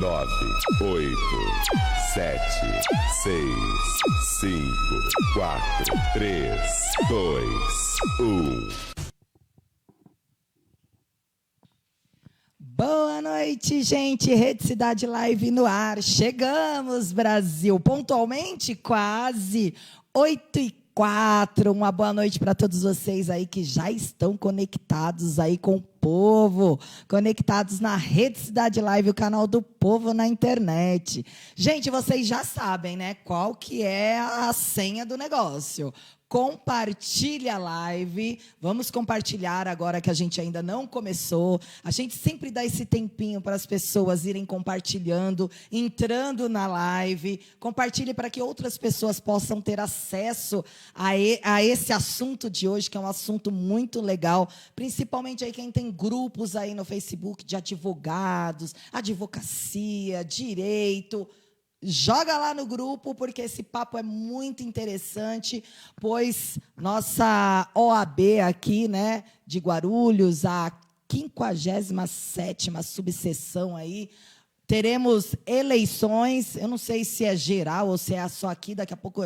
9, 8, 7, 6, 5, 4, 3, 2, 1. Boa noite, gente. Rede Cidade Live no ar. Chegamos, Brasil. Pontualmente, quase 8h04. Uma boa noite para todos vocês aí que já estão conectados aí com o povo, conectados na Rede Cidade Live, o canal do povo na internet. Gente, vocês já sabem, né, qual que é a senha do negócio. Compartilha a live. Vamos compartilhar agora que a gente ainda não começou. A gente sempre dá esse tempinho para as pessoas irem compartilhando, entrando na live. Compartilhe para que outras pessoas possam ter acesso a esse assunto de hoje, que é um assunto muito legal, principalmente aí quem tem grupos aí no Facebook de advogados, advocacia, direito. Joga lá no grupo, porque esse papo é muito interessante, pois nossa OAB aqui, né, de Guarulhos, a 57ª subseção aí, teremos eleições. Eu não sei se é geral ou se é só aqui, daqui a pouco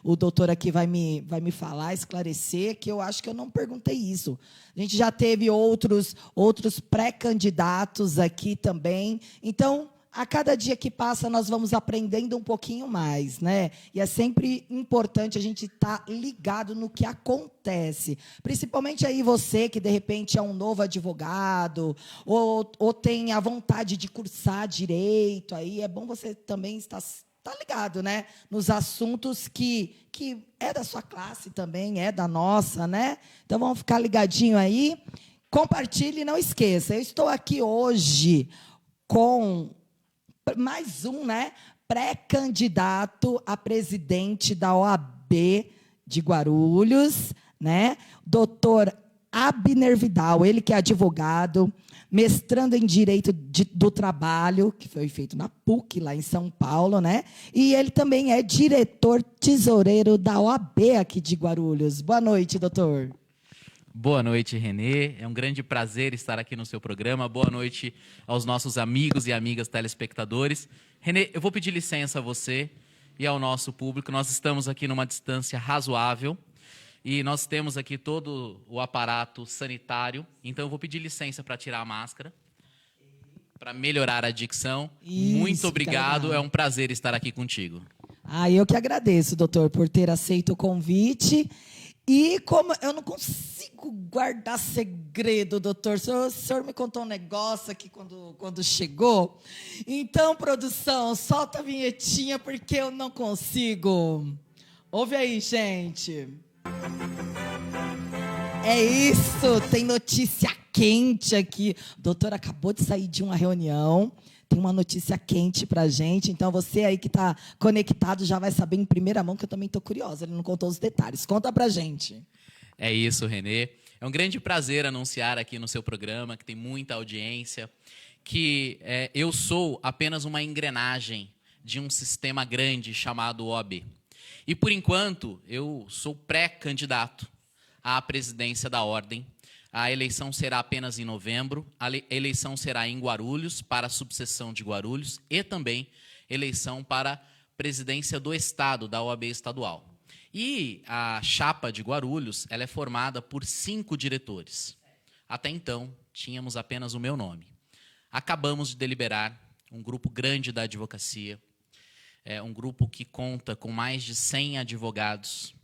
o doutor aqui vai me falar, esclarecer, que eu acho que eu não perguntei isso. A gente já teve outros pré-candidatos aqui também, então a cada dia que passa, nós vamos aprendendo um pouquinho mais, né? E é sempre importante a gente estar ligado no que acontece. Principalmente aí você, que, de repente, é um novo advogado, ou tem a vontade de cursar direito, aí é bom você também estar ligado, né? Nos assuntos que é da sua classe também, é da nossa, né? Então, vamos ficar ligadinho aí. Compartilhe e não esqueça. Eu estou aqui hoje com mais um, né, pré-candidato a presidente da OAB de Guarulhos, né, doutor Abner Vidal, ele que é advogado, mestrando em Direito do Trabalho, que foi feito na PUC, lá em São Paulo, né, e ele também é diretor tesoureiro da OAB aqui de Guarulhos. Boa noite, doutor. Boa noite, Renê. É um grande prazer estar aqui no seu programa. Boa noite aos nossos amigos e amigas telespectadores. Renê, eu vou pedir licença a você e ao nosso público. Nós estamos aqui numa distância razoável e nós temos aqui todo o aparato sanitário. Então, eu vou pedir licença para tirar a máscara, para melhorar a dicção. Isso, muito obrigado. É um prazer estar aqui contigo. Eu que agradeço, doutor, por ter aceito o convite. E como eu não consigo guardar segredo, doutor, o senhor me contou um negócio aqui quando chegou. Então, produção, solta a vinhetinha, porque eu não consigo. Ouve aí, gente. É isso, tem notícia quente aqui. O doutor acabou de sair de uma reunião. Tem uma notícia quente para a gente, então você aí que está conectado já vai saber em primeira mão, que eu também estou curiosa, ele não contou os detalhes. Conta para a gente. É isso, Renê. É um grande prazer anunciar aqui no seu programa, que tem muita audiência, que eu sou apenas uma engrenagem de um sistema grande chamado OAB. E, por enquanto, eu sou pré-candidato à presidência da Ordem. A eleição será apenas em novembro. A eleição será em Guarulhos, para a subseção de Guarulhos, e também eleição para a presidência do Estado, da OAB estadual. E a chapa de Guarulhos ela é formada por 5 diretores. Até então, tínhamos apenas o meu nome. Acabamos de deliberar um grupo grande da advocacia, um grupo que conta com mais de 100 advogados.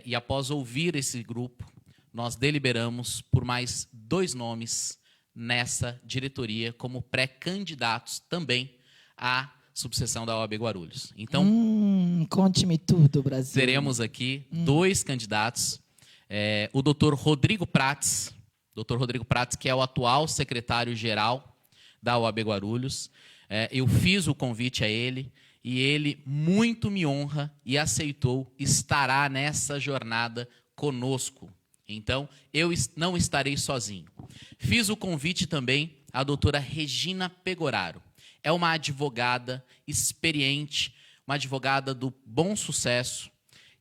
E após ouvir esse grupo, nós deliberamos por mais 2 nomes nessa diretoria como pré-candidatos também à subseção da OAB Guarulhos. Então, conte-me tudo, Brasil. Teremos aqui 2 candidatos. O doutor Rodrigo Prates, que é o atual secretário-geral da OAB Guarulhos. Eu fiz o convite a ele e ele muito me honra e aceitou, estará nessa jornada conosco. Então, eu não estarei sozinho. Fiz o convite também à doutora Regina Pegoraro. É uma advogada experiente, uma advogada do bom sucesso,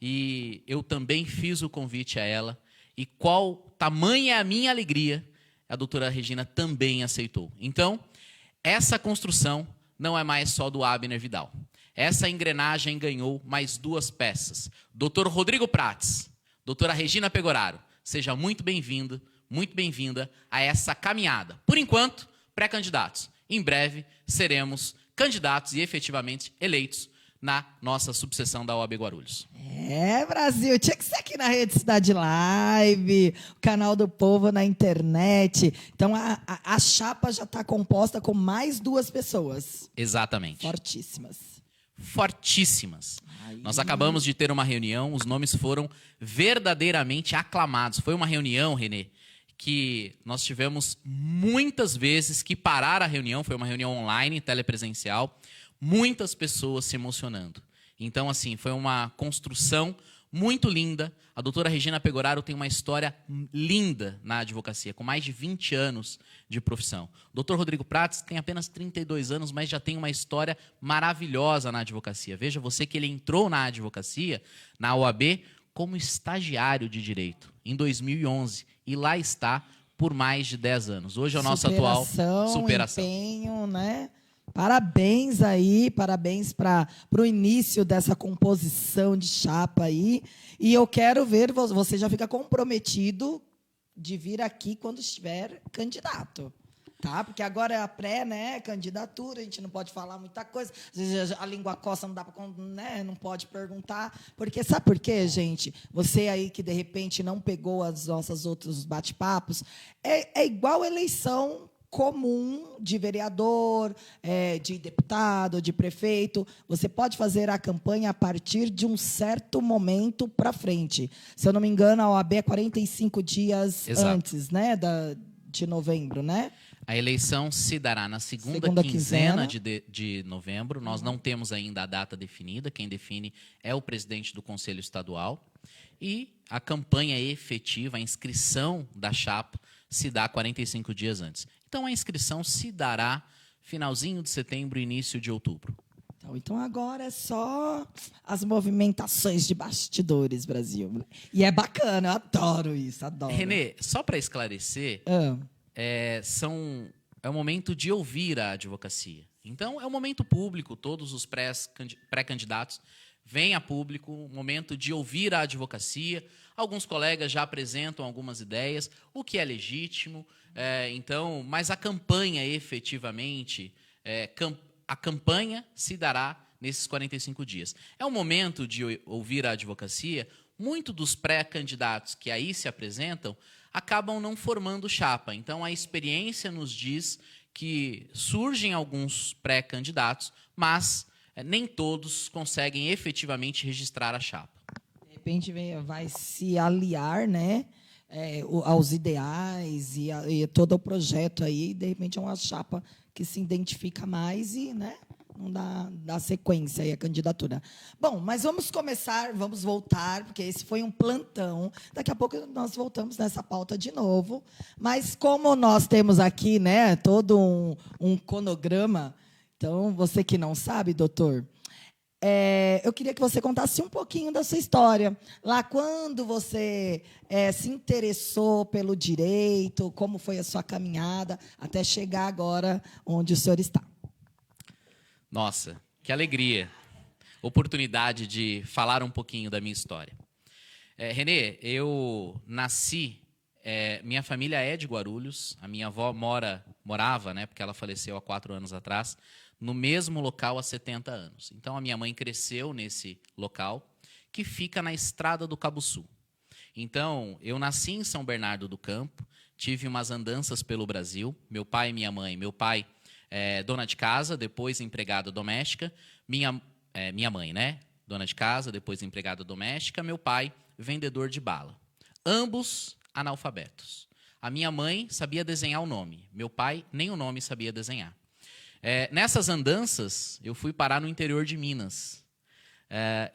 e eu também fiz o convite a ela. E qual tamanha é a minha alegria, a doutora Regina também aceitou. Então, Essa construção não é mais só do Abner Vidal. Essa engrenagem ganhou mais 2 peças. Dr. Rodrigo Prates, doutora Regina Pegoraro, seja muito bem-vindo, muito bem-vinda a essa caminhada. Por enquanto, pré-candidatos. Em breve, seremos candidatos e efetivamente eleitos na nossa subseção da OAB Guarulhos. Brasil, tinha que ser aqui na Rede Cidade Live, o canal do povo na internet. Então, a chapa já está composta com mais 2 pessoas. Exatamente. Fortíssimas. Fortíssimas. Nós acabamos de ter uma reunião, os nomes foram verdadeiramente aclamados. Foi uma reunião, Renê, que nós tivemos muitas vezes que parar a reunião, foi uma reunião online, telepresencial, muitas pessoas se emocionando. Então, assim, foi uma construção muito linda. A doutora Regina Pegoraro tem uma história linda na advocacia, com mais de 20 anos de profissão. O doutor Rodrigo Prates tem apenas 32 anos, mas já tem uma história maravilhosa na advocacia. Veja você que ele entrou na advocacia, na OAB, como estagiário de direito, em 2011. E lá está por mais de 10 anos. Hoje é o nosso atual superação. Empenho, né? Parabéns aí, parabéns para o início dessa composição de chapa aí. E eu quero ver, você já fica comprometido de vir aqui quando estiver candidato. Tá? Porque agora é a pré, né, candidatura, a gente não pode falar muita coisa. Às vezes a língua coça, não dá para, né, não pode perguntar. Porque sabe por quê, gente? Você aí que de repente não pegou as nossas outros bate-papos, é igual eleição comum de vereador, de deputado, de prefeito. Você pode fazer a campanha a partir de um certo momento para frente. Se eu não me engano, a OAB é 45 dias antes, né, de novembro, né? A eleição se dará na segunda quinzena de novembro. Nós não temos ainda a data definida. Quem define é o presidente do Conselho Estadual. E a campanha efetiva, a inscrição da chapa, se dá 45 dias antes. Então, a inscrição se dará finalzinho de setembro, início de outubro. Então agora é só as movimentações de bastidores, Brasil. E é bacana, eu adoro isso, adoro. Renê, só para esclarecer, é um momento de ouvir a advocacia. Então, é um momento público, todos os pré-candidatos vêm a público, um momento de ouvir a advocacia. Alguns colegas já apresentam algumas ideias, o que é legítimo. Então, mas a campanha, efetivamente, a campanha se dará nesses 45 dias. É um momento de ouvir a advocacia. Muitos dos pré-candidatos que aí se apresentam acabam não formando chapa. Então, a experiência nos diz que surgem alguns pré-candidatos, mas nem todos conseguem efetivamente registrar a chapa. De repente vai se aliar, né, aos ideais e todo o projeto aí. De repente é uma chapa que se identifica mais e, né, não dá sequência aí à candidatura. Bom, mas vamos voltar, porque esse foi um plantão. Daqui a pouco nós voltamos nessa pauta de novo. Mas como nós temos aqui, né, todo um cronograma, então, você que não sabe, doutor, eu queria que você contasse um pouquinho da sua história. Lá, quando você se interessou pelo direito, como foi a sua caminhada, até chegar agora onde o senhor está. Nossa, que alegria. Oportunidade de falar um pouquinho da minha história. Renê, eu nasci... minha família é de Guarulhos. A minha avó morava, né, porque ela faleceu há 4 anos atrás, no mesmo local há 70 anos. Então, a minha mãe cresceu nesse local, que fica na Estrada do Cabo Sul. Então, eu nasci em São Bernardo do Campo, tive umas andanças pelo Brasil, meu pai e minha mãe. Meu pai, dona de casa, depois empregada doméstica. Minha mãe, né, dona de casa, depois empregada doméstica. Meu pai, vendedor de bala. Ambos analfabetos. A minha mãe sabia desenhar o nome. Meu pai, nem o nome sabia desenhar. Nessas andanças, eu fui parar no interior de Minas.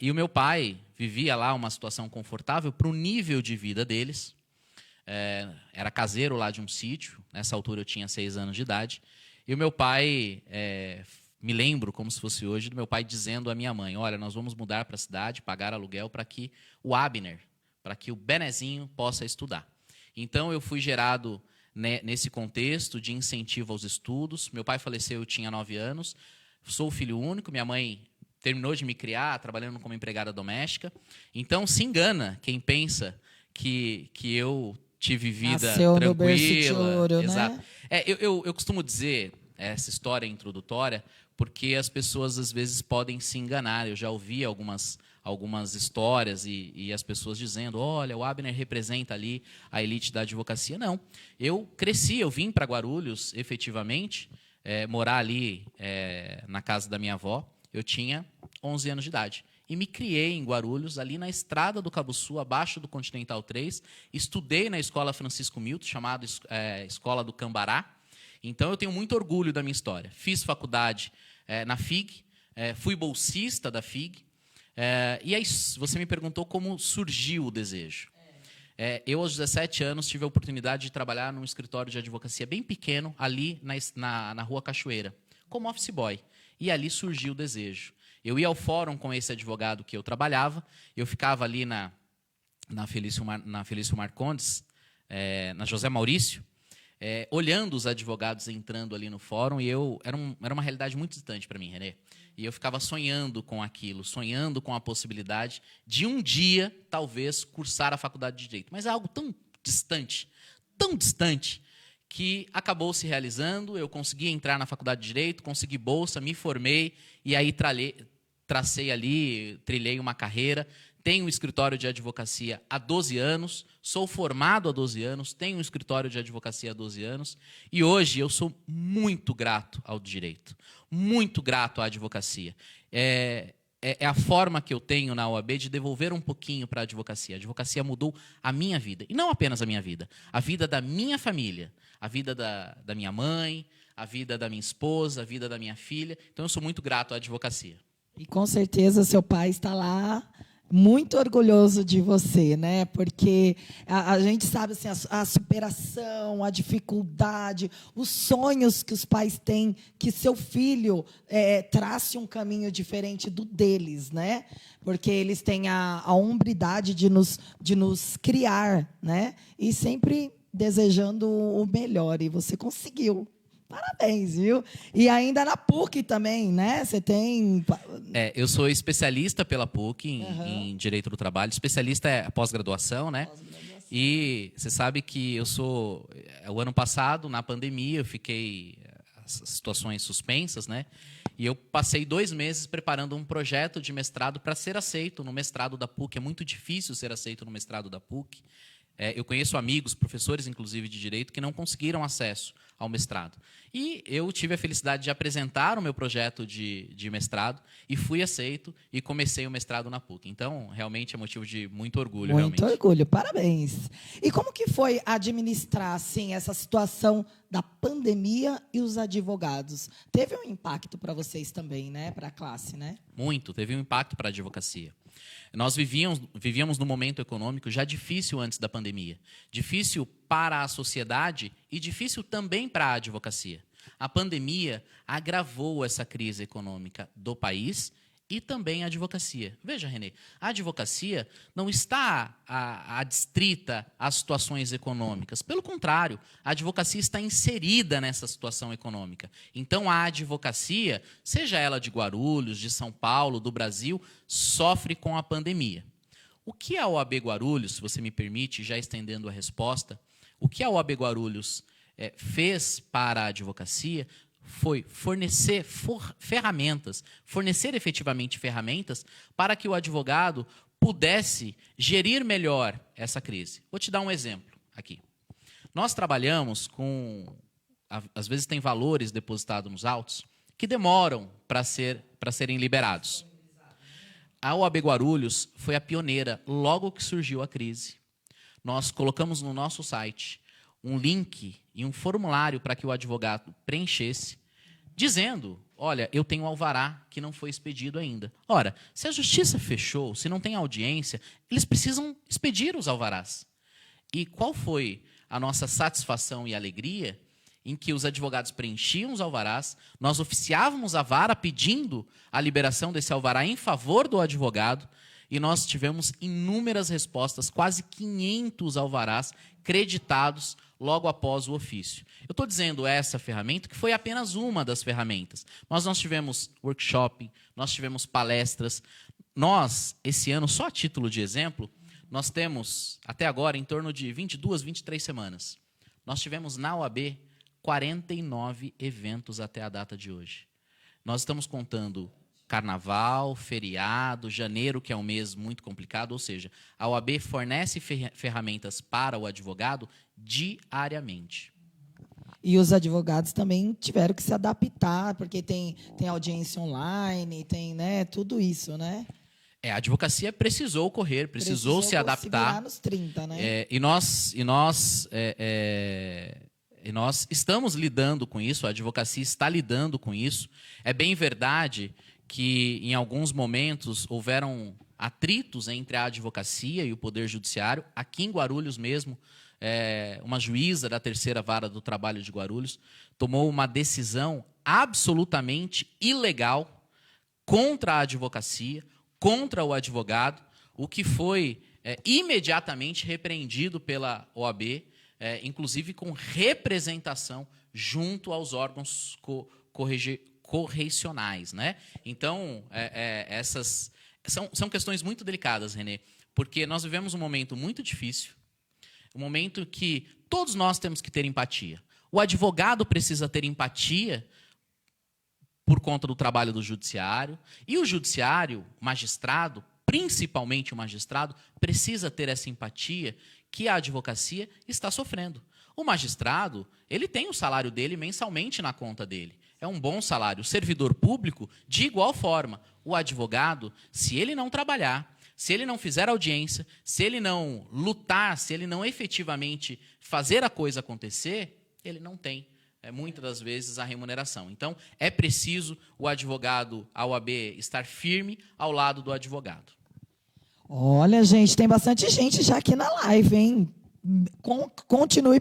E o meu pai vivia lá uma situação confortável para o nível de vida deles. Era caseiro lá de um sítio. Nessa altura eu tinha 6 anos de idade. E o meu pai, me lembro como se fosse hoje, do meu pai dizendo à minha mãe: olha, nós vamos mudar para a cidade, pagar aluguel para que o Abner, para que o Benezinho possa estudar. Então, eu fui gerado né, nesse contexto de incentivo aos estudos. Meu pai faleceu, eu tinha 9 anos. Sou filho único, minha mãe terminou de me criar, trabalhando como empregada doméstica. Então, se engana quem pensa que eu tive vida Nasceu tranquila. no berço de ouro, Exato. né? Eu costumo dizer essa história introdutória porque as pessoas, às vezes, podem se enganar. Eu já ouvi algumas histórias e as pessoas dizendo, olha, o Abner representa ali a elite da advocacia. Não. Eu cresci, eu vim para Guarulhos, efetivamente, morar ali na casa da minha avó. Eu tinha 11 anos de idade. E me criei em Guarulhos, ali na estrada do Cabo Sul, abaixo do Continental 3. Estudei na Escola Francisco Milton, chamada Escola do Cambará. Então, eu tenho muito orgulho da minha história. Fiz faculdade na FIG, fui bolsista da FIG. E aí, você me perguntou como surgiu o desejo. Eu, aos 17 anos, tive a oportunidade de trabalhar num escritório de advocacia bem pequeno, ali na Rua Cachoeira, como office boy. E ali surgiu o desejo. Eu ia ao fórum com esse advogado que eu trabalhava, eu ficava ali na Felício Marcondes, na José Maurício, olhando os advogados entrando ali no fórum, e era uma realidade muito distante para mim, Renê. E eu ficava sonhando com aquilo, sonhando com a possibilidade de um dia, talvez, cursar a faculdade de Direito. Mas é algo tão distante, que acabou se realizando. Eu consegui entrar na faculdade de Direito, consegui bolsa, me formei, e aí trilhei uma carreira. Tenho um escritório de advocacia há 12 anos, sou formado há 12 anos, tenho um escritório de advocacia há 12 anos, e hoje eu sou muito grato ao direito, muito grato à advocacia. É a forma que eu tenho na OAB de devolver um pouquinho para a advocacia. A advocacia mudou a minha vida, e não apenas a minha vida, a vida da minha família, a vida da minha mãe, a vida da minha esposa, a vida da minha filha. Então, eu sou muito grato à advocacia. E, com certeza, seu pai está lá muito orgulhoso de você, né? Porque a gente sabe assim, a superação, a dificuldade, os sonhos que os pais têm, que seu filho trace um caminho diferente do deles, né? Porque eles têm a hombridade de nos criar, né? E sempre desejando o melhor. E você conseguiu. Parabéns, viu? E ainda na PUC também, né? Você tem... Eu sou especialista pela PUC em Direito do Trabalho. Especialista é pós-graduação, né? E você sabe que eu sou... O ano passado, na pandemia, eu fiquei... As situações suspensas, né? E eu passei 2 meses preparando um projeto de mestrado para ser aceito no mestrado da PUC. É muito difícil ser aceito no mestrado da PUC. Eu conheço amigos, professores, inclusive, de Direito, que não conseguiram acesso ao mestrado. E eu tive a felicidade de apresentar o meu projeto de mestrado e fui aceito e comecei o mestrado na PUC. Então, realmente, é motivo de muito orgulho. Muito orgulho, parabéns. E como que foi administrar assim, essa situação da pandemia e os advogados? Teve um impacto para vocês também, né? Para a classe, né? Muito, teve um impacto para a advocacia. Nós vivíamos num momento econômico já difícil antes da pandemia. Difícil para a sociedade e difícil também para a advocacia. A pandemia agravou essa crise econômica do país e também a advocacia. Veja, Renê, a advocacia não está adstrita às situações econômicas. Pelo contrário, a advocacia está inserida nessa situação econômica. Então, a advocacia, seja ela de Guarulhos, de São Paulo, do Brasil, sofre com a pandemia. O que a OAB Guarulhos, se você me permite, já estendendo a resposta, o que a OAB Guarulhos fez para a advocacia foi fornecer fornecer efetivamente ferramentas para que o advogado pudesse gerir melhor essa crise. Vou te dar um exemplo aqui. Nós trabalhamos com... Às vezes tem valores depositados nos autos que demoram para serem liberados. A OAB Guarulhos foi a pioneira logo que surgiu a crise. Nós colocamos no nosso site um link e um formulário para que o advogado preenchesse, dizendo, olha, eu tenho alvará que não foi expedido ainda. Ora, se a justiça fechou, se não tem audiência, eles precisam expedir os alvarás. E qual foi a nossa satisfação e alegria em que os advogados preenchiam os alvarás, nós oficiávamos a vara pedindo a liberação desse alvará em favor do advogado, e nós tivemos inúmeras respostas, quase 500 alvarás creditados logo após o ofício. Eu estou dizendo essa ferramenta que foi apenas uma das ferramentas. Mas nós tivemos workshop, nós tivemos palestras. Nós, esse ano, só a título de exemplo, nós temos, até agora, em torno de 22, 23 semanas. Nós tivemos na OAB 49 eventos até a data de hoje. Nós estamos contando carnaval, feriado, janeiro, que é um mês muito complicado, ou seja, a OAB fornece ferramentas para o advogado diariamente. E os advogados também tiveram que se adaptar, porque tem audiência online, tem, né, tudo isso, né? A advocacia precisou correr, precisou se adaptar. Nos 30, né? E nós estamos lidando com isso, a advocacia está lidando com isso. É bem verdade que, em alguns momentos, houveram atritos entre a advocacia e o Poder Judiciário. Aqui em Guarulhos mesmo, uma juíza da 3ª Vara do Trabalho de Guarulhos tomou uma decisão absolutamente ilegal contra a advocacia, contra o advogado, o que foi imediatamente repreendido pela OAB, inclusive com representação junto aos órgãos correicionais, né? Então, essas são questões muito delicadas, Renê, porque nós vivemos um momento muito difícil, um momento que todos nós temos que ter empatia. O advogado precisa ter empatia por conta do trabalho do judiciário, e o judiciário, o magistrado, principalmente o magistrado, precisa ter essa empatia que a advocacia está sofrendo. O magistrado, ele tem o salário dele mensalmente na conta dele. É um bom salário. O servidor público, de igual forma. O advogado, se ele não trabalhar, se ele não fizer audiência, se ele não lutar, se ele não efetivamente fazer a coisa acontecer, ele não tem, muitas das vezes, a remuneração. Então, é preciso o advogado, a OAB, estar firme ao lado do advogado. Olha, gente, tem bastante gente já aqui na live, hein? Continue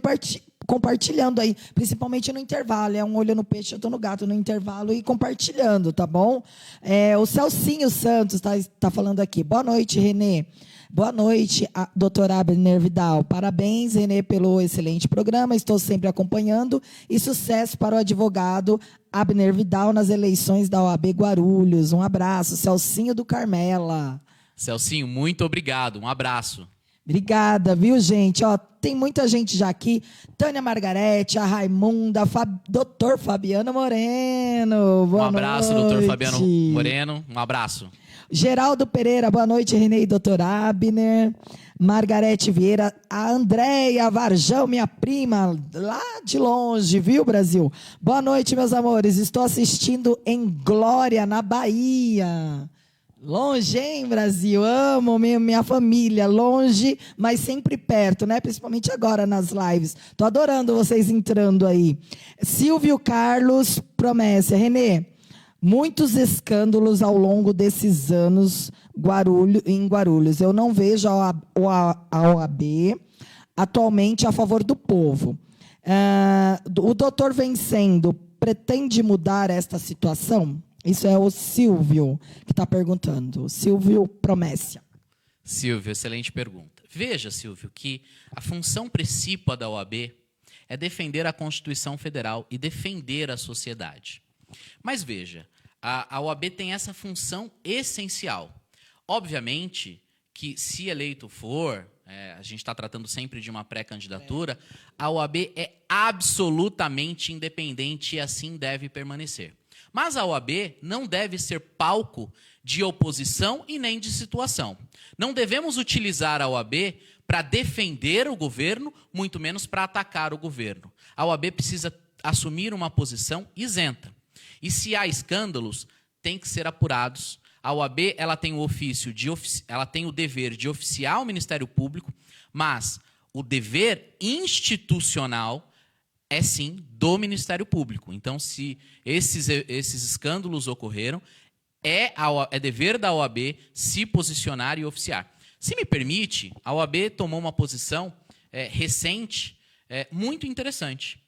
compartilhando aí, principalmente no intervalo. É um olho no peixe, eu estou no gato, no intervalo e compartilhando, tá bom? O Celcinho Santos tá falando aqui. Boa noite, Renê. Boa noite, doutora Abner Vidal. Parabéns, Renê, pelo excelente programa. Estou sempre acompanhando. E sucesso para o advogado Abner Vidal nas eleições da OAB Guarulhos. Um abraço. Celcinho do Carmela. Celcinho, muito obrigado. Um abraço. Obrigada, viu, gente? Ó, tem muita gente já aqui. Tânia Margarete, a Raimunda, doutor Fabiano Moreno. Boa noite. Um abraço, doutor Fabiano Moreno. Um abraço. Geraldo Pereira, boa noite, Renê e doutor Abner. Margarete Vieira, a Andréia Varjão, minha prima, lá de longe, viu, Brasil? Boa noite, meus amores. Estou assistindo em Glória, na Bahia. Longe, hein, Brasil? Amo minha família. Longe, mas sempre perto, né? Principalmente agora nas lives. Estou adorando vocês entrando aí. Silvio Carlos Promessa. Renê, muitos escândalos ao longo desses anos em Guarulhos. Eu não vejo a OAB atualmente a favor do povo. O doutor Vencendo pretende mudar esta situação? Isso é o Silvio que está perguntando. Silvio Promessa. Silvio, excelente pergunta. Veja, Silvio, que a função principal da OAB é defender a Constituição Federal e defender a sociedade. Mas veja, a OAB tem essa função essencial. Obviamente que, se eleito for, a gente está tratando sempre de uma pré-candidatura, a OAB é absolutamente independente e assim deve permanecer. Mas a OAB não deve ser palco de oposição e nem de situação. Não devemos utilizar a OAB para defender o governo, muito menos para atacar o governo. A OAB precisa assumir uma posição isenta. E se há escândalos, tem que ser apurados. A OAB ela tem ela tem o dever de oficiar o Ministério Público, mas o dever institucional é sim do Ministério Público. Então, se esses escândalos ocorreram, é dever da OAB se posicionar e oficiar. Se me permite, a OAB tomou uma posição recente, muito interessante.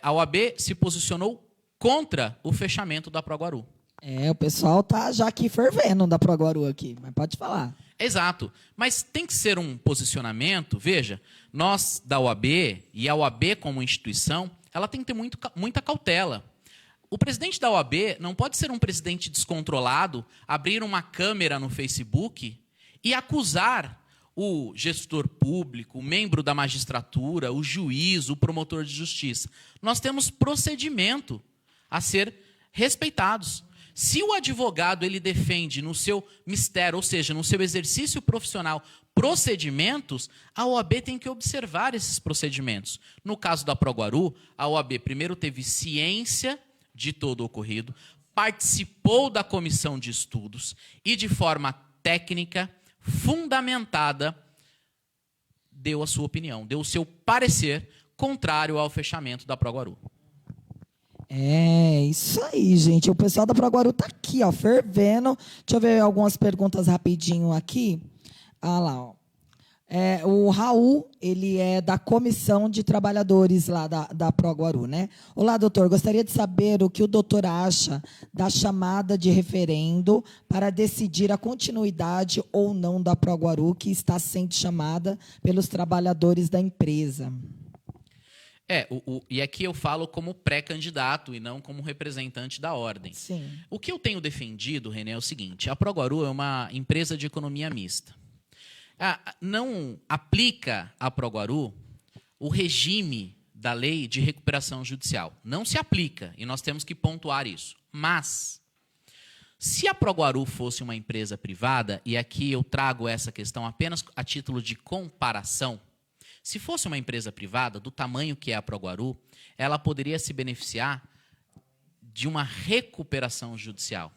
A OAB se posicionou contra o fechamento da Proguaru. O pessoal tá já aqui fervendo da Proguaru aqui, mas pode falar. Exato. Mas tem que ser um posicionamento, veja, nós da OAB, e a OAB como instituição, ela tem que ter muita cautela. O presidente da OAB não pode ser um presidente descontrolado, abrir uma câmera no Facebook e acusar o gestor público, o membro da magistratura, o juiz, o promotor de justiça. Nós temos procedimento a ser respeitados. Se o advogado ele defende no seu mistério, ou seja, no seu exercício profissional, procedimentos, a OAB tem que observar esses procedimentos. No caso da Proguaru, a OAB primeiro teve ciência de todo o ocorrido, participou da comissão de estudos e, de forma técnica, fundamentada, deu a sua opinião, deu o seu parecer contrário ao fechamento da Proguaru. Isso aí, gente. O pessoal da Proguaru tá aqui, ó, fervendo. Deixa eu ver algumas perguntas rapidinho aqui. Ah lá, ó. O Raul, ele é da comissão de trabalhadores lá da Proguaru, né? Olá, doutor. Gostaria de saber o que o doutor acha da chamada de referendo para decidir a continuidade ou não da Proguaru, que está sendo chamada pelos trabalhadores da empresa. E aqui eu falo como pré-candidato e não como representante da ordem. Sim. O que eu tenho defendido, René, é o seguinte: a Proguaru é uma empresa de economia mista. Não aplica à Proguaru o regime da lei de recuperação judicial. Não se aplica, e nós temos que pontuar isso. Mas, se a Proguaru fosse uma empresa privada, e aqui eu trago essa questão apenas a título de comparação, se fosse uma empresa privada, do tamanho que é a Proguaru, ela poderia se beneficiar de uma recuperação judicial.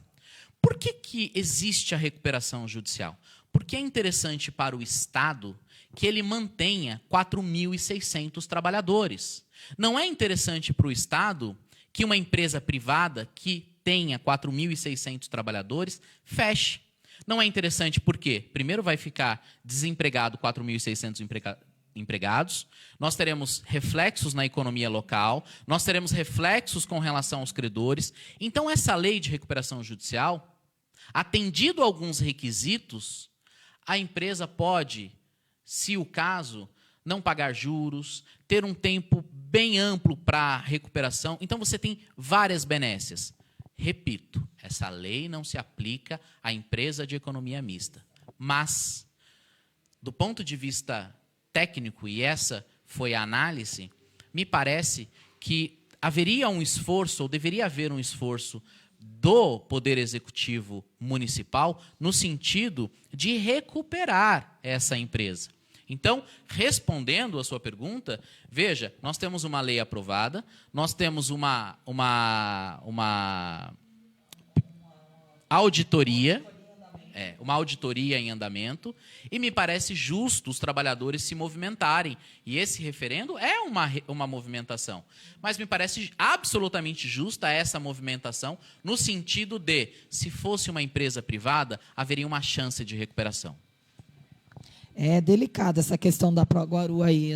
Por que existe a recuperação judicial? Porque é interessante para o Estado que ele mantenha 4.600 trabalhadores. Não é interessante para o Estado que uma empresa privada que tenha 4.600 trabalhadores feche. Não é interessante porque, primeiro, vai ficar desempregado 4.600 empregados, nós teremos reflexos na economia local, nós teremos reflexos com relação aos credores. Então, essa lei de recuperação judicial, atendido a alguns requisitos, a empresa pode, se o caso, não pagar juros, ter um tempo bem amplo para recuperação. Então, você tem várias benécias. Repito, essa lei não se aplica à empresa de economia mista. Mas, do ponto de vista técnico, e essa foi a análise, me parece que haveria um esforço, ou deveria haver um esforço do Poder Executivo Municipal no sentido de recuperar essa empresa. Então, respondendo a sua pergunta, veja, nós temos uma lei aprovada, nós temos uma auditoria, uma auditoria em andamento, e me parece justo os trabalhadores se movimentarem. E esse referendo é uma movimentação. Mas me parece absolutamente justa essa movimentação, no sentido de, se fosse uma empresa privada, haveria uma chance de recuperação. É delicada essa questão da Proguaru aí.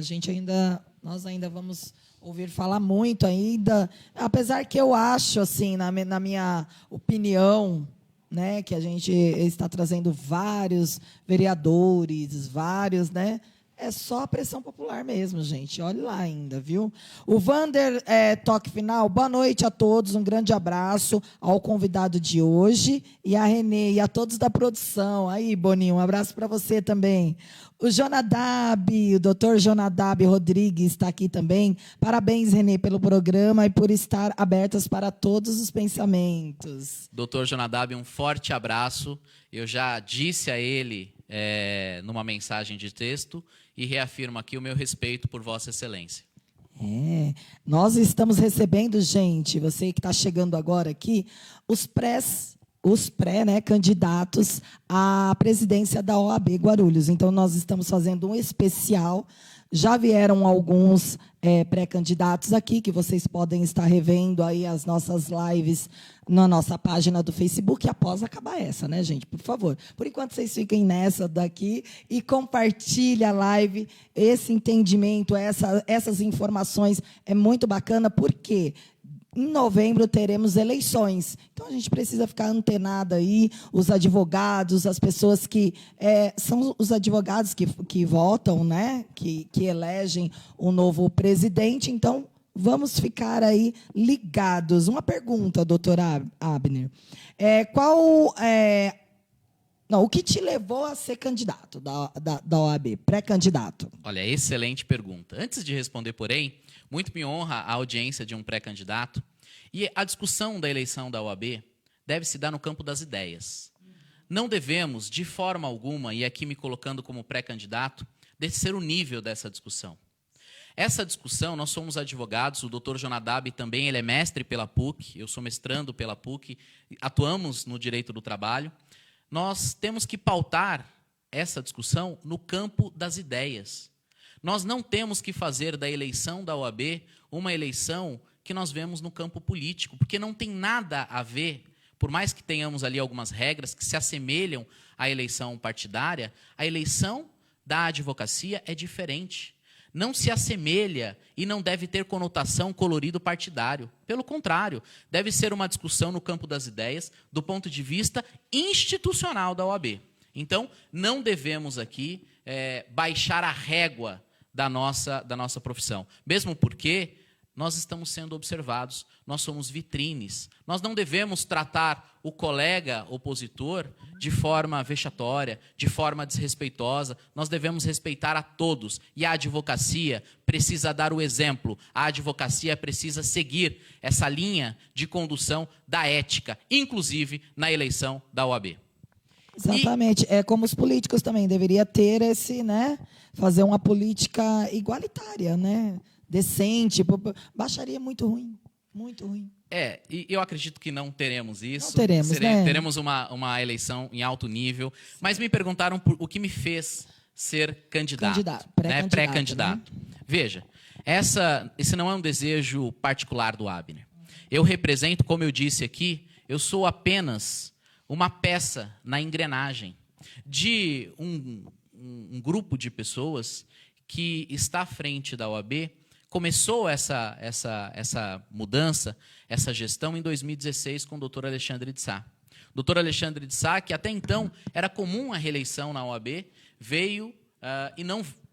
Nós ainda vamos ouvir falar muito ainda, apesar que eu acho, assim, na minha opinião, né, que a gente está trazendo vários vereadores, vários, né? É só a pressão popular mesmo, gente. Olha lá ainda, viu? O Vander, toque final. Boa noite a todos. Um grande abraço ao convidado de hoje e a Renê e a todos da produção. Aí, Boninho, um abraço para você também. O Jonadab, o doutor Jonadab Rodrigues está aqui também. Parabéns, Renê, pelo programa e por estar abertas para todos os pensamentos. Doutor Jonadab, um forte abraço. Eu já disse a ele numa mensagem de texto e reafirmo aqui o meu respeito por Vossa Excelência. Nós estamos recebendo, gente, você que está chegando agora aqui, os pré-candidatos à presidência da OAB Guarulhos. Então, nós estamos fazendo um especial. Já vieram alguns pré-candidatos aqui, que vocês podem estar revendo aí as nossas lives na nossa página do Facebook, após acabar essa, né, gente? Por favor. Por enquanto, vocês fiquem nessa daqui e compartilhem a live. Esse entendimento, essas informações é muito bacana, porque em novembro teremos eleições. Então, a gente precisa ficar antenado aí, os advogados, as pessoas que são os advogados que votam, né? que elegem o novo presidente. Então, vamos ficar aí ligados. Uma pergunta, doutor Abner. O que te levou a ser candidato da OAB, pré-candidato? Olha, excelente pergunta. Antes de responder, porém, muito me honra a audiência de um pré-candidato. E a discussão da eleição da OAB deve se dar no campo das ideias. Não devemos, de forma alguma, e aqui me colocando como pré-candidato, descer o nível dessa discussão. Essa discussão, nós somos advogados, o doutor Jonadab também ele é mestre pela PUC, eu sou mestrando pela PUC, atuamos no direito do trabalho. Nós temos que pautar essa discussão no campo das ideias. Nós não temos que fazer da eleição da OAB uma eleição que nós vemos no campo político, porque não tem nada a ver, por mais que tenhamos ali algumas regras que se assemelham à eleição partidária, a eleição da advocacia é diferente. Não se assemelha e não deve ter conotação colorido partidário. Pelo contrário, deve ser uma discussão no campo das ideias, do ponto de vista institucional da OAB. Então, não devemos aqui baixar a régua da nossa profissão. Mesmo porque nós estamos sendo observados, nós somos vitrines. Nós não devemos tratar o colega opositor de forma vexatória, de forma desrespeitosa. Nós devemos respeitar a todos. E a advocacia precisa dar o exemplo. A advocacia precisa seguir essa linha de condução da ética, inclusive na eleição da OAB. Exatamente. É como os políticos também deveria ter esse, né? Fazer uma política igualitária, né? Decente. Baixaria muito ruim. Muito ruim. E eu acredito que não teremos isso. Não teremos, né? Teremos uma eleição em alto nível. Mas me perguntaram o que me fez ser candidato. Pré-candidato. Né? Veja, esse não é um desejo particular do Abner. Eu represento, como eu disse aqui, eu sou apenas uma peça na engrenagem de um grupo de pessoas que está à frente da OAB. Começou essa mudança, essa gestão em 2016 com o doutor Alexandre de Sá. O doutor Alexandre de Sá, que até então era comum a reeleição na OAB, veio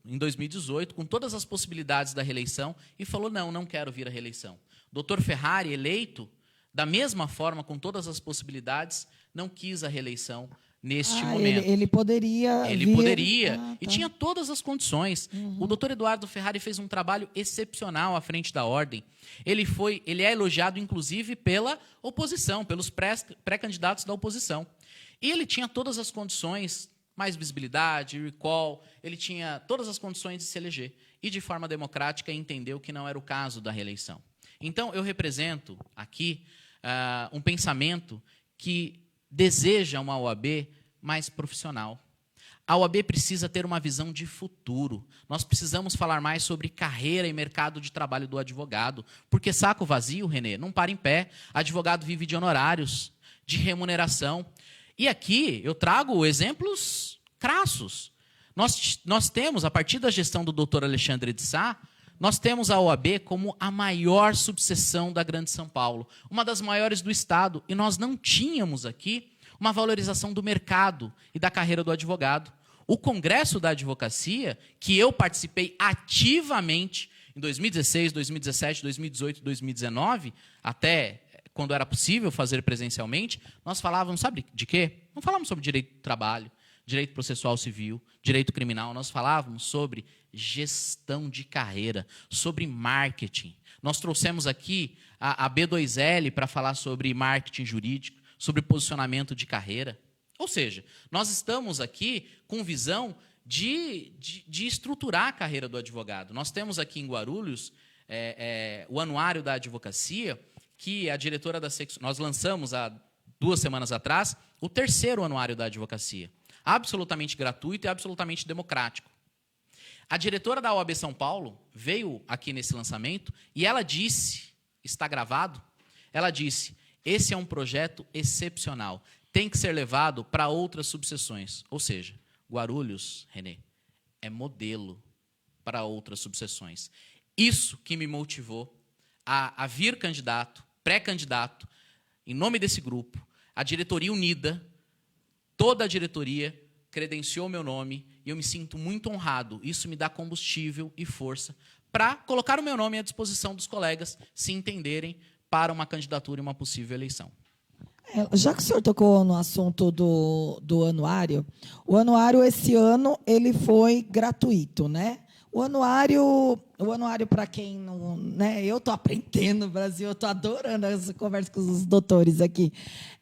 em 2018 com todas as possibilidades da reeleição e falou, não quero vir à reeleição. O doutor Ferrari, eleito, da mesma forma, com todas as possibilidades, não quis a reeleição neste momento. Ele poderia Ele vir... poderia, tá. e tinha todas as condições. O doutor Eduardo Ferrari fez um trabalho excepcional à frente da ordem. Ele é elogiado, inclusive, pela oposição, pelos pré-candidatos da oposição. E ele tinha todas as condições, mais visibilidade, recall, ele tinha todas as condições de se eleger. E, de forma democrática, entendeu que não era o caso da reeleição. Então, eu represento aqui um pensamento que deseja uma OAB mais profissional. A OAB precisa ter uma visão de futuro. Nós precisamos falar mais sobre carreira e mercado de trabalho do advogado. Porque saco vazio, Renê, não para em pé. Advogado vive de honorários, de remuneração. E aqui eu trago exemplos crassos. Nós temos, a partir da gestão do doutor Alexandre de Sá, nós temos a OAB como a maior subseção da Grande São Paulo, uma das maiores do Estado, e nós não tínhamos aqui uma valorização do mercado e da carreira do advogado. O Congresso da Advocacia, que eu participei ativamente em 2016, 2017, 2018, 2019, até quando era possível fazer presencialmente, nós falávamos, sabe de quê? Não falávamos sobre direito do trabalho, direito processual civil, direito criminal, nós falávamos sobre gestão de carreira, sobre marketing. Nós trouxemos aqui a B2L para falar sobre marketing jurídico, sobre posicionamento de carreira. Ou seja, nós estamos aqui com visão de estruturar a carreira do advogado. Nós temos aqui em Guarulhos o Anuário da Advocacia, que a diretora da secção... Nós lançamos há 2 semanas atrás o 3º Anuário da Advocacia. Absolutamente gratuito e absolutamente democrático. A diretora da OAB São Paulo veio aqui nesse lançamento e ela disse, está gravado, ela disse, esse é um projeto excepcional, tem que ser levado para outras subseções. Ou seja, Guarulhos, Renê, é modelo para outras subseções. Isso que me motivou a vir candidato pré-candidato, em nome desse grupo, a diretoria unida, toda a diretoria credenciou meu nome e eu me sinto muito honrado. Isso me dá combustível e força para colocar o meu nome à disposição dos colegas se entenderem para uma candidatura e uma possível eleição. Já que o senhor tocou no assunto do anuário, o anuário esse ano ele foi gratuito, né? O anuário para quem não, né? Eu estou aprendendo, Brasil, eu estou adorando essa conversa com os doutores aqui.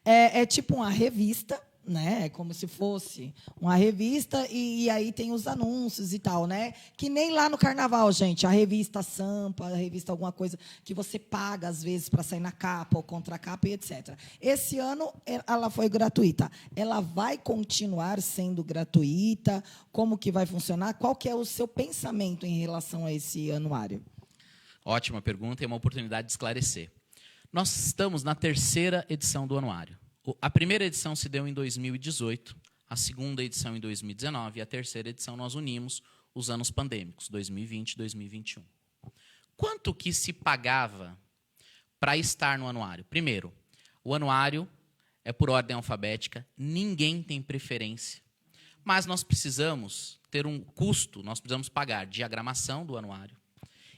É tipo uma revista, né? É como se fosse uma revista e aí tem os anúncios e tal, né? Que nem lá no Carnaval, gente, a revista Sampa, a revista alguma coisa que você paga às vezes para sair na capa ou contracapa e etc. Esse ano ela foi gratuita. Ela vai continuar sendo gratuita? Como que vai funcionar? Qual que é o seu pensamento em relação a esse anuário? Ótima pergunta e uma oportunidade de esclarecer. Nós estamos na 3ª edição do anuário. A primeira edição se deu em 2018, a segunda edição em 2019 e a 3ª edição nós unimos os anos pandêmicos, 2020 e 2021. Quanto que se pagava para estar no anuário? Primeiro, o anuário é por ordem alfabética, ninguém tem preferência, mas nós precisamos ter um custo, nós precisamos pagar diagramação do anuário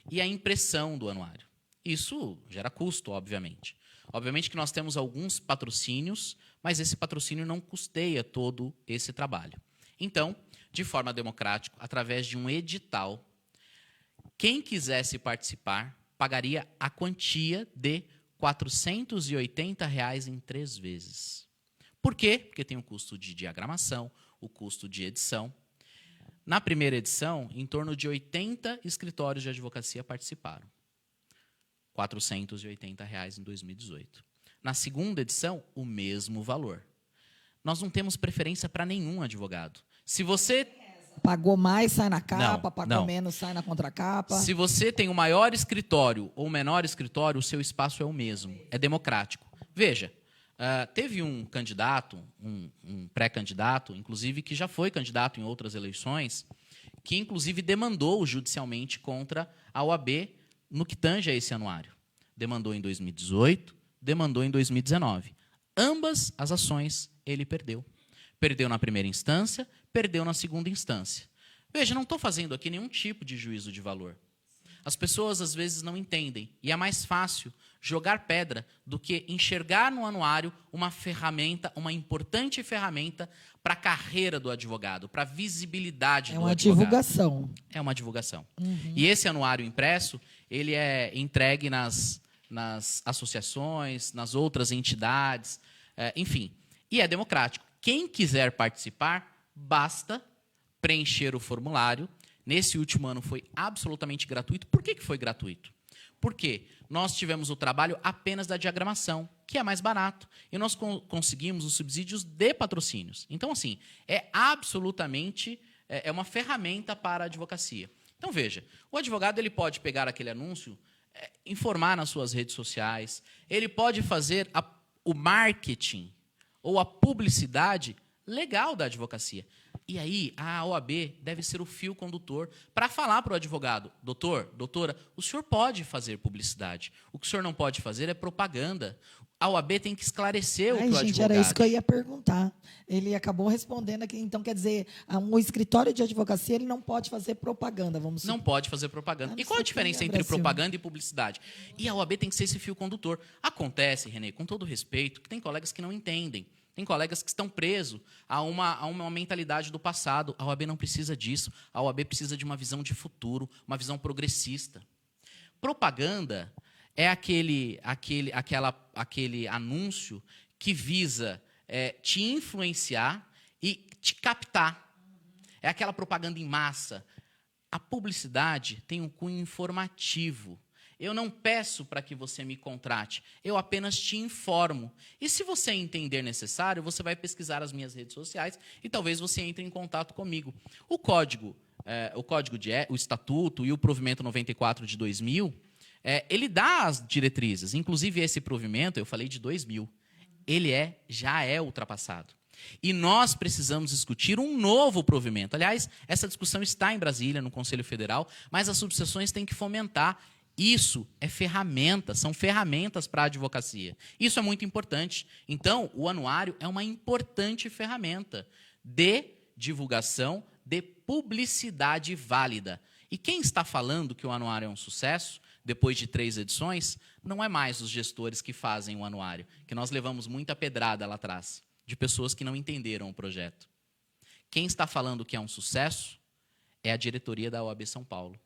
e a impressão do anuário. Isso gera custo, obviamente. Obviamente que nós temos alguns patrocínios, mas esse patrocínio não custeia todo esse trabalho. Então, de forma democrática, através de um edital, quem quisesse participar pagaria a quantia de R$ 480 em 3 vezes. Por quê? Porque tem o custo de diagramação, o custo de edição. Na primeira edição, em torno de 80 escritórios de advocacia participaram. R$ 480 em 2018. Na segunda edição, o mesmo valor. Nós não temos preferência para nenhum advogado. Se você pagou mais, sai na capa, não, pagou não. menos, sai na contracapa. Se você tem o maior escritório ou o menor escritório, o seu espaço é o mesmo. É democrático. Veja, teve um candidato, um pré-candidato, inclusive, que já foi candidato em outras eleições, que, inclusive, demandou judicialmente contra a OAB no que tange a esse anuário. Demandou em 2018, demandou em 2019. Ambas as ações ele perdeu. Perdeu na primeira instância, perdeu na segunda instância. Veja, não estou fazendo aqui nenhum tipo de juízo de valor. As pessoas, às vezes, não entendem. E é mais fácil jogar pedra do que enxergar no anuário uma ferramenta, uma importante ferramenta para a carreira do advogado, para a visibilidade do advogado. É uma divulgação. É uma divulgação. E esse anuário impresso, ele é entregue nas associações, nas outras entidades, enfim. E é democrático. Quem quiser participar, basta preencher o formulário. Nesse último ano foi absolutamente gratuito. Por que foi gratuito? Porque nós tivemos o trabalho apenas da diagramação, que é mais barato, e nós conseguimos os subsídios de patrocínios. Então, assim, é absolutamente uma ferramenta para a advocacia. Então, veja, o advogado ele pode pegar aquele anúncio, informar nas suas redes sociais, ele pode fazer o marketing ou a publicidade legal da advocacia. E aí, a OAB deve ser o fio condutor para falar para o advogado, doutor, doutora, o senhor pode fazer publicidade. O que o senhor não pode fazer é propaganda. A OAB tem que esclarecer o que o advogado... Era isso que eu ia perguntar. Ele acabou respondendo aqui. Então, quer dizer, um escritório de advocacia ele não pode fazer propaganda, vamos supor. Não pode fazer propaganda. E qual a diferença entre propaganda e publicidade? E a OAB tem que ser esse fio condutor. Acontece, Renê, com todo respeito, que tem colegas que não entendem. Tem colegas que estão presos a uma mentalidade do passado. A OAB não precisa disso. A OAB precisa de uma visão de futuro, uma visão progressista. Propaganda é aquele anúncio que visa te influenciar e te captar. É aquela propaganda em massa. A publicidade tem um cunho informativo. Eu não peço para que você me contrate, eu apenas te informo. E se você entender necessário, você vai pesquisar as minhas redes sociais e talvez você entre em contato comigo. O Estatuto e o Provimento 94 de 2000, ele dá as diretrizes. Inclusive, esse provimento, eu falei de 2000, ele já é ultrapassado. E nós precisamos discutir um novo provimento. Aliás, essa discussão está em Brasília, no Conselho Federal, mas as subseções têm que fomentar Isso é ferramenta, são ferramentas para a advocacia. Isso é muito importante. Então, o anuário é uma importante ferramenta de divulgação, de publicidade válida. E quem está falando que o anuário é um sucesso, depois de 3 edições, não é mais os gestores que fazem o anuário, que nós levamos muita pedrada lá atrás, de pessoas que não entenderam o projeto. Quem está falando que é um sucesso é a diretoria da OAB São Paulo.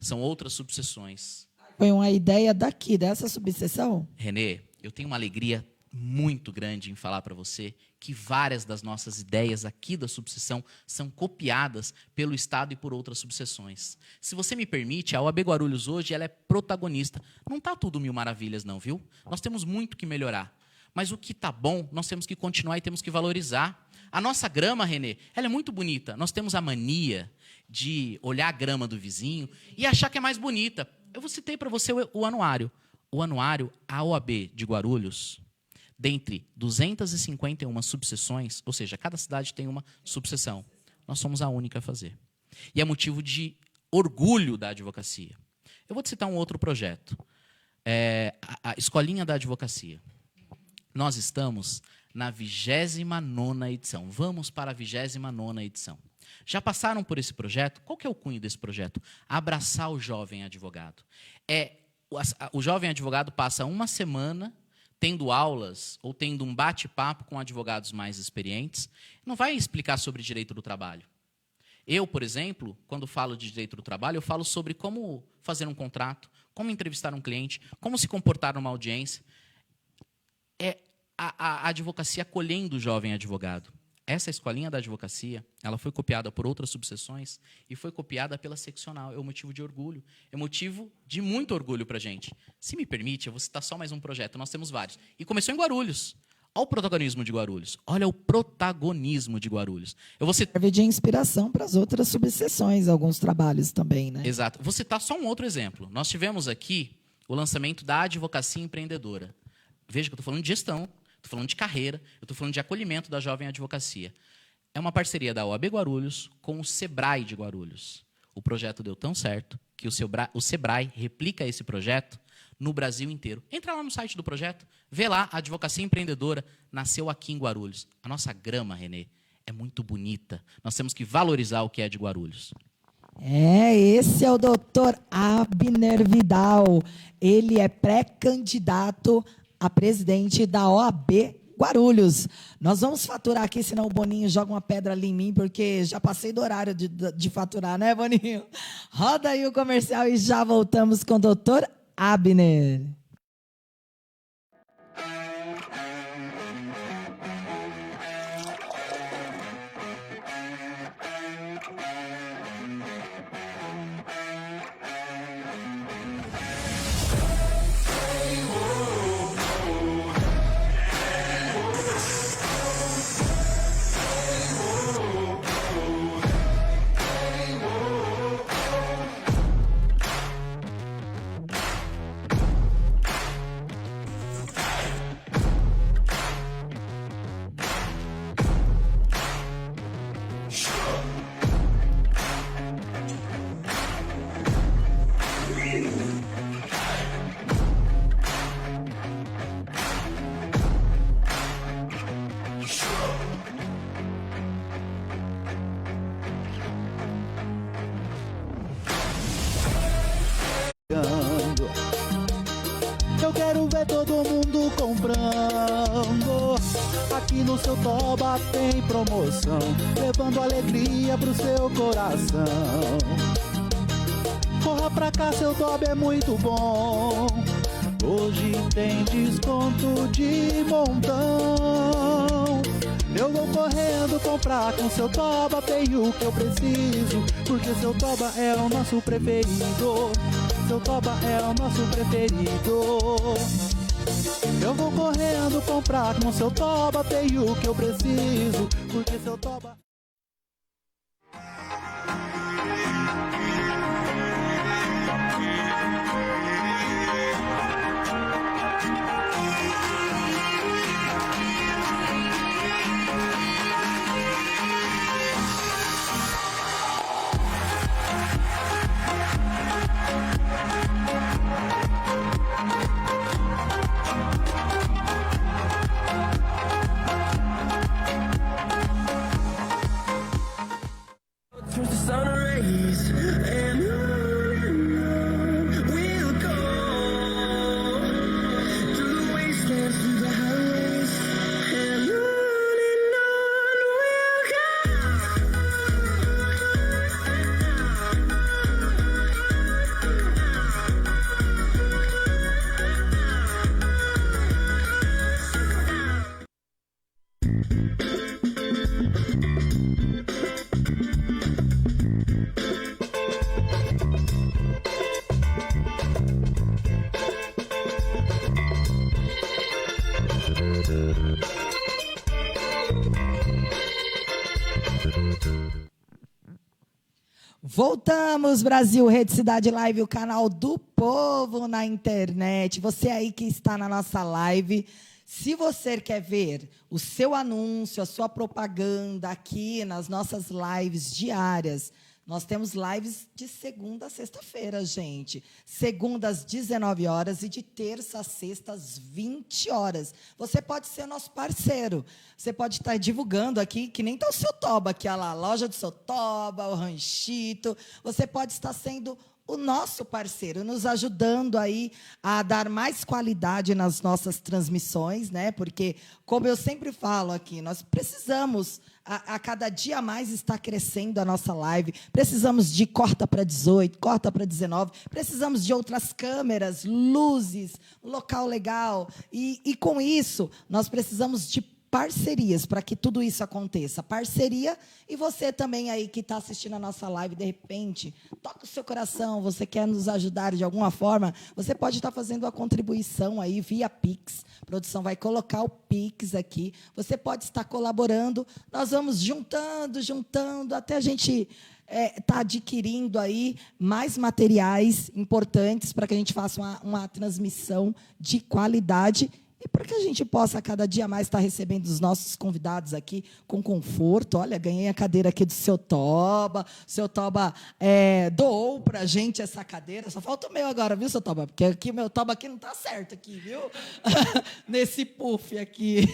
São outras subseções. Foi uma ideia daqui, dessa subseção? Renê, eu tenho uma alegria muito grande em falar para você que várias das nossas ideias aqui da subseção são copiadas pelo Estado e por outras subseções. Se você me permite, a OAB Guarulhos hoje ela é protagonista. Não está tudo mil maravilhas não, viu? Nós temos muito que melhorar. Mas o que está bom, nós temos que continuar e temos que valorizar. A nossa grama, Renê, ela é muito bonita. Nós temos a mania de olhar a grama do vizinho e achar que é mais bonita. Eu citei para você o anuário. O anuário, a OAB de Guarulhos, dentre 251 subseções, ou seja, cada cidade tem uma subseção, nós somos a única a fazer. E é motivo de orgulho da advocacia. Eu vou te citar um outro projeto. A Escolinha da Advocacia. Nós estamos na 29ª edição. Vamos para a 29ª edição. Já passaram por esse projeto? Qual que é o cunho desse projeto? Abraçar o jovem advogado. O jovem advogado passa uma semana tendo aulas ou tendo um bate-papo com advogados mais experientes. Não vai explicar sobre direito do trabalho. Eu, por exemplo, quando falo de direito do trabalho, eu falo sobre como fazer um contrato, como entrevistar um cliente, como se comportar numa audiência. A advocacia acolhendo o jovem advogado. Essa escolinha da advocacia, ela foi copiada por outras subseções e foi copiada pela seccional. É um motivo de orgulho, é motivo de muito orgulho para a gente. Se me permite, eu vou citar só mais um projeto, nós temos vários. E começou em Guarulhos. Olha o protagonismo de Guarulhos. Olha o protagonismo de Guarulhos. Eu vou citar... Serve de inspiração para as outras subseções, alguns trabalhos também, né? Exato. Vou citar só um outro exemplo. Nós tivemos aqui o lançamento da Advocacia Empreendedora. Veja que eu estou falando de gestão, estou falando de carreira, eu estou falando de acolhimento da jovem advocacia. É uma parceria da OAB Guarulhos com o Sebrae de Guarulhos. O projeto deu tão certo que o Sebrae replica esse projeto no Brasil inteiro. Entra lá no site do projeto, vê lá, a Advocacia Empreendedora nasceu aqui em Guarulhos. A nossa grama, Renê, é muito bonita. Nós temos que valorizar o que é de Guarulhos. Esse é o doutor Abner Vidal. Ele é pré-candidato a presidente da OAB Guarulhos. Nós vamos faturar aqui, senão o Boninho joga uma pedra ali em mim, porque já passei do horário de faturar, né, Boninho? Roda aí o comercial e já voltamos com o doutor Abner. Eu quero ver todo mundo comprando. Aqui no seu Toba tem promoção, levando alegria pro seu coração. Corra pra cá, seu Toba é muito bom. Hoje tem desconto de montão. Eu vou correndo comprar com seu Toba, tenho o que eu preciso, porque seu Toba é o nosso preferido. Seu Toba é o nosso preferido. Eu vou correndo comprar com seu Toba, tenho o que eu preciso, porque seu Toba... Voltamos, Brasil, Rede Cidade Live, o canal do povo na internet. Você aí que está na nossa live, se você quer ver o seu anúncio, a sua propaganda aqui nas nossas lives diárias, nós temos lives de segunda a sexta-feira, gente. Segunda às 19 horas e de terça a sexta às 20 horas. Você pode ser nosso parceiro. Você pode estar divulgando aqui, que nem está o seu Toba aqui, olha lá, a loja do seu Toba, o Ranchito. Você pode estar sendo o nosso parceiro, nos ajudando aí a dar mais qualidade nas nossas transmissões, né? Porque, como eu sempre falo aqui, nós precisamos, a cada dia mais, estar crescendo a nossa live. Precisamos de corta para 18, corta para 19. Precisamos de outras câmeras, luzes, um local legal. E com isso, nós precisamos de parcerias para que tudo isso aconteça. Parceria, e você também aí que está assistindo a nossa live, de repente, toca o seu coração, você quer nos ajudar de alguma forma, você pode estar fazendo a contribuição aí via Pix. A produção vai colocar o Pix aqui. Você pode estar colaborando. Nós vamos juntando, até a gente está adquirindo aí mais materiais importantes para que a gente faça uma transmissão de qualidade e para que a gente possa, cada dia mais, estar recebendo os nossos convidados aqui com conforto. Olha, ganhei a cadeira aqui do seu Toba. O seu Toba doou para a gente essa cadeira. Só falta o meu agora, viu, seu Toba? Porque aqui, meu Toba aqui não está certo, aqui, viu? Nesse puff aqui.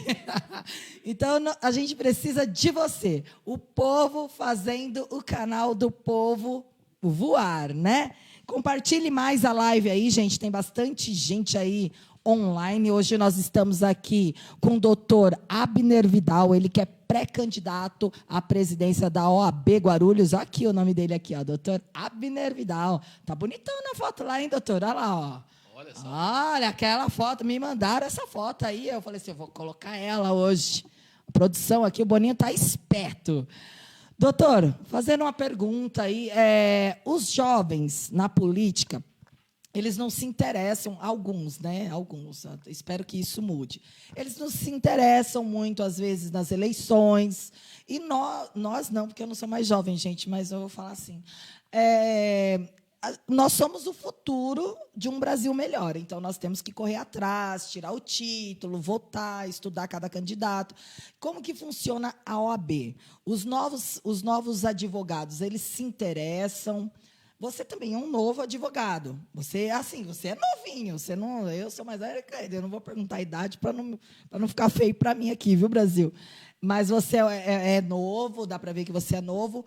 Então, a gente precisa de você. O povo fazendo o canal do povo voar, né? Compartilhe mais a live aí, gente. Tem bastante gente aí online. Hoje nós estamos aqui com o doutor Abner Vidal, ele que é pré-candidato à presidência da OAB Guarulhos. Olha aqui o nome dele aqui, ó, doutor Abner Vidal. Tá bonitão na foto lá, hein, doutor? Olha lá, ó. Olha só. Olha, aquela foto, me mandaram essa foto aí. Eu falei assim, eu vou colocar ela hoje. A produção aqui, o Boninho tá esperto. Doutor, fazendo uma pergunta aí, os jovens na política, eles não se interessam, alguns, né? Alguns, espero que isso mude. Eles não se interessam muito, às vezes, nas eleições. E nós não, porque eu não sou mais jovem, gente, mas eu vou falar assim. Nós somos o futuro de um Brasil melhor. Então, nós temos que correr atrás, tirar o título, votar, estudar cada candidato. Como que funciona a OAB? Os novos advogados, eles se interessam. Você também é um novo advogado. Você é novinho. Eu sou mais velho que ele. Eu não vou perguntar a idade para não ficar feio para mim aqui, viu, Brasil? Mas você é novo, dá para ver que você é novo.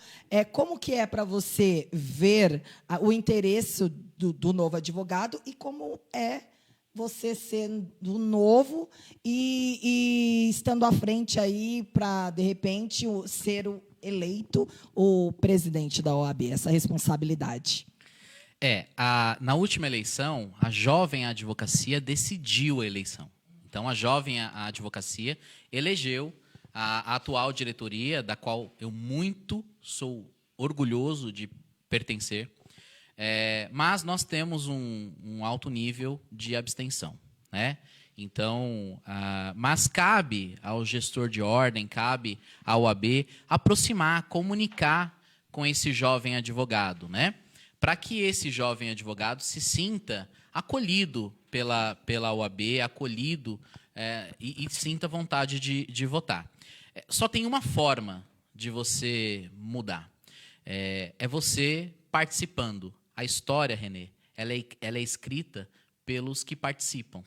Como que é para você ver o interesse do novo advogado e como é você sendo novo e estando à frente aí para, de repente, ser eleito o presidente da OAB, essa responsabilidade? Na última eleição, a Jovem Advocacia decidiu a eleição. Então, a Jovem Advocacia elegeu a atual diretoria, da qual eu muito sou orgulhoso de pertencer, mas nós temos um alto nível de abstenção, né? Então, mas cabe ao gestor de ordem, cabe à OAB aproximar, comunicar com esse jovem advogado, né? Para que esse jovem advogado se sinta acolhido pela OAB, acolhido e sinta vontade de votar. Só tem uma forma de você mudar. É você participando. A história, Renê, ela é escrita pelos que participam.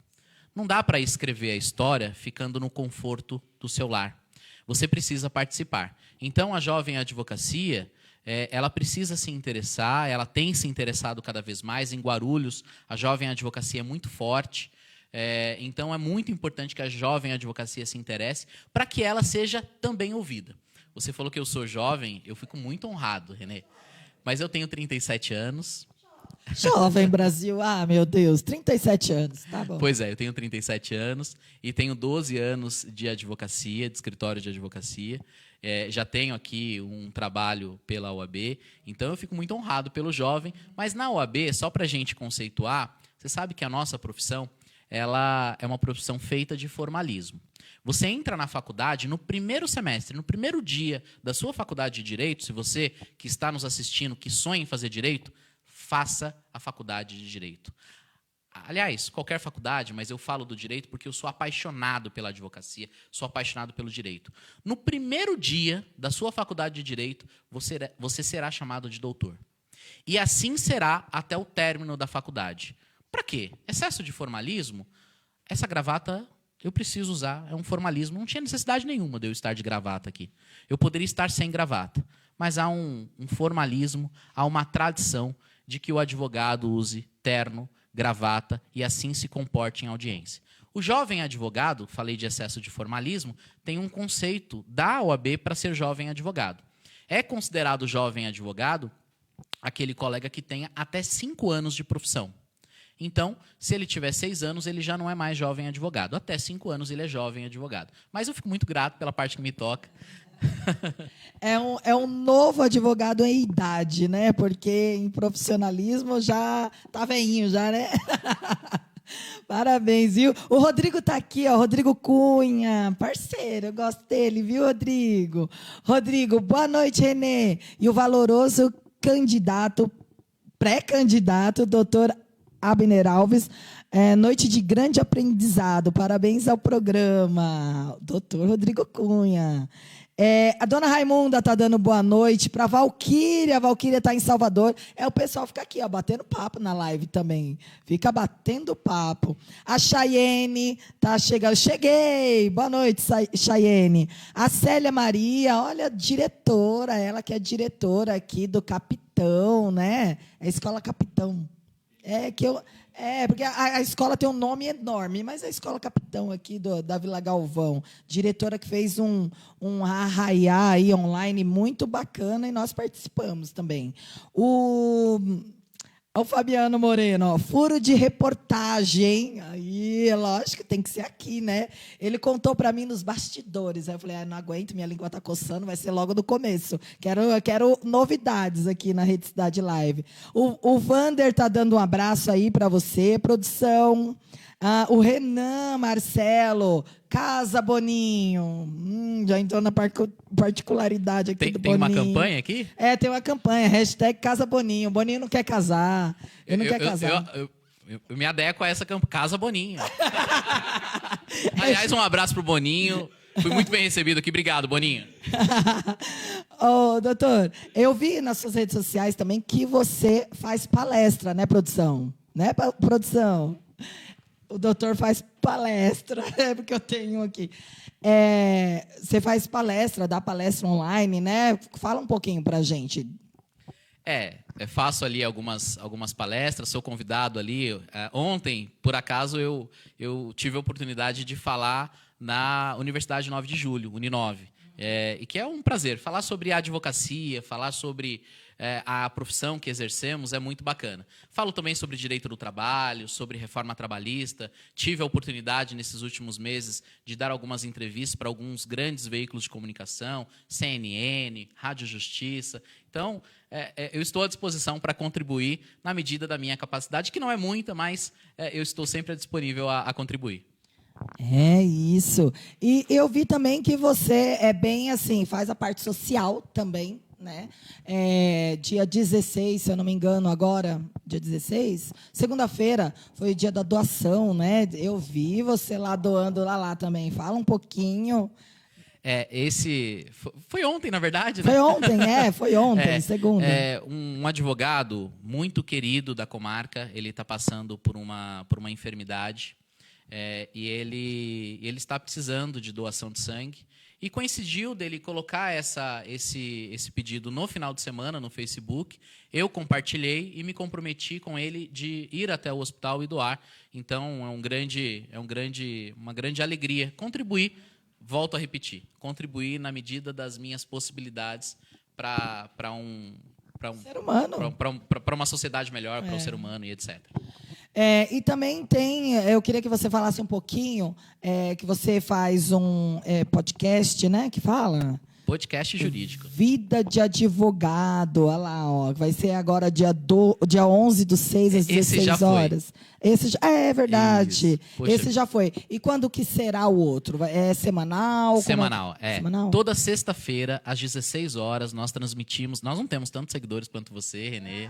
Não dá para escrever a história ficando no conforto do seu lar. Você precisa participar. Então, a Jovem Advocacia, ela precisa se interessar, ela tem se interessado cada vez mais. Em Guarulhos, a Jovem Advocacia é muito forte. Então, é muito importante que a Jovem Advocacia se interesse para que ela seja também ouvida. Você falou que eu sou jovem, eu fico muito honrado, Renê. Mas eu tenho 37 anos. Jovem Brasil, meu Deus, 37 anos, tá bom. Pois eu tenho 37 anos e tenho 12 anos de advocacia, de escritório de advocacia. Já tenho aqui um trabalho pela OAB, então eu fico muito honrado pelo jovem. Mas na OAB, só para a gente conceituar, você sabe que a nossa profissão ela é uma profissão feita de formalismo. Você entra na faculdade no primeiro semestre, no primeiro dia da sua faculdade de Direito. Se você que está nos assistindo, que sonha em fazer Direito, faça a faculdade de Direito. Aliás, qualquer faculdade, mas eu falo do Direito porque eu sou apaixonado pela advocacia, sou apaixonado pelo Direito. No primeiro dia da sua faculdade de Direito, você será chamado de doutor. E assim será até o término da faculdade. Para quê? Excesso de formalismo? Essa gravata eu preciso usar, é um formalismo. Não tinha necessidade nenhuma de eu estar de gravata aqui. Eu poderia estar sem gravata. Mas há um formalismo, há uma tradição de que o advogado use terno, gravata e assim se comporte em audiência. O jovem advogado, falei de excesso de formalismo, tem um conceito da OAB para ser jovem advogado. É considerado jovem advogado aquele colega que tenha até 5 anos de profissão. Então, se ele tiver 6 anos, ele já não é mais jovem advogado. Até 5 anos ele é jovem advogado. Mas eu fico muito grato pela parte que me toca. É um novo advogado em idade, né? Porque em profissionalismo já tá velhinho, já, né? Parabéns, viu? O Rodrigo tá aqui, ó, Rodrigo Cunha, parceiro, eu gosto dele, viu, Rodrigo? Rodrigo, boa noite, Renê. E o valoroso candidato, pré-candidato, doutor Abner Alves, noite de grande aprendizado, parabéns ao programa, doutor Rodrigo Cunha. A dona Raimunda está dando boa noite para a Valquíria está em Salvador. O pessoal fica aqui, ó, batendo papo na live também. Fica batendo papo. A Chayene está chegando. Cheguei! Boa noite, Chayene. A Célia Maria, olha, diretora, ela que é diretora aqui do Capitão, né? É a Escola Capitão. Porque a escola tem um nome enorme, mas a Escola Capitão aqui da Vila Galvão, diretora que fez um arraiá aí online muito bacana e nós participamos também. O Fabiano Moreno, ó, furo de reportagem. Aí, lógico, tem que ser aqui, né? Ele contou para mim nos bastidores. Aí eu falei, não aguento, minha língua está coçando, vai ser logo do começo. Quero novidades aqui na Rede Cidade Live. O Vander está dando um abraço aí para você, produção. O Renan Marcelo, Casa Boninho. Já entrou na particularidade aqui do Boninho. Tem uma campanha aqui? Tem uma campanha, hashtag Casa Boninho. Boninho não quer casar. Eu não quero casar. Eu me adequo a essa campanha. Casa Boninho. Aliás, um abraço pro Boninho. Fui muito bem recebido aqui. Obrigado, Boninho. Doutor, eu vi nas suas redes sociais também que você faz palestra, né, produção? Né, produção? O doutor faz palestra, porque eu tenho aqui. Você faz palestra, dá palestra online, né? Fala um pouquinho para a gente. Faço ali algumas palestras, sou convidado ali. Ontem, por acaso, eu tive a oportunidade de falar na Universidade 9 de Julho, Uninove. E que é um prazer. Falar sobre a advocacia, falar sobre a profissão que exercemos é muito bacana. Falo também sobre direito do trabalho, sobre reforma trabalhista. Tive a oportunidade, nesses últimos meses, de dar algumas entrevistas para alguns grandes veículos de comunicação, CNN, Rádio Justiça. Então, eu estou à disposição para contribuir na medida da minha capacidade, que não é muita, mas eu estou sempre disponível a contribuir. É isso. E eu vi também que você é bem assim, faz a parte social também, né? Dia 16, se eu não me engano, agora, dia 16, segunda-feira, foi o dia da doação, né? Eu vi você lá doando lá também. Fala um pouquinho. Foi ontem, na verdade, né? Foi ontem, segunda. Um advogado muito querido da comarca, ele está passando por uma enfermidade. E ele está precisando de doação de sangue. E coincidiu dele colocar esse pedido no final de semana no Facebook. Eu compartilhei e me comprometi com ele de ir até o hospital e doar. Então, uma grande alegria contribuir, volto a repetir, contribuir na medida das minhas possibilidades para ser humano, para uma sociedade melhor, para o ser humano e etc. E também eu queria que você falasse um pouquinho, que você faz um podcast, né? Que fala? Podcast jurídico. Vida de Advogado, olha lá, ó. Vai ser agora dia 11/6, às 16 já foi. horas. Esse já, é verdade. Isso. Poxa. Esse já foi. E quando que será o outro? É semanal? Semanal, é. Semanal? Toda sexta-feira, às 16 horas, nós transmitimos. Nós não temos tantos seguidores quanto você, Renê.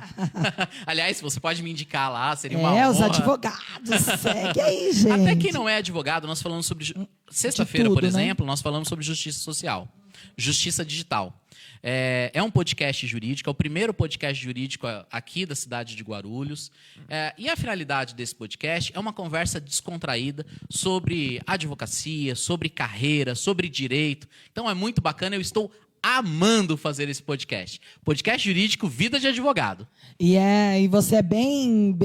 Aliás, você pode me indicar lá, seria uma honra. Os advogados, segue aí, gente. Até quem não é advogado, nós falamos sobre... Sexta-feira, tudo, por né? exemplo, nós falamos sobre justiça social. Justiça digital. É um podcast jurídico, é o primeiro podcast jurídico aqui da cidade de Guarulhos. E a finalidade desse podcast é uma conversa descontraída sobre advocacia, sobre carreira, sobre direito. Então é muito bacana, eu estou amando fazer esse podcast. Podcast jurídico Vida de Advogado. E você é bem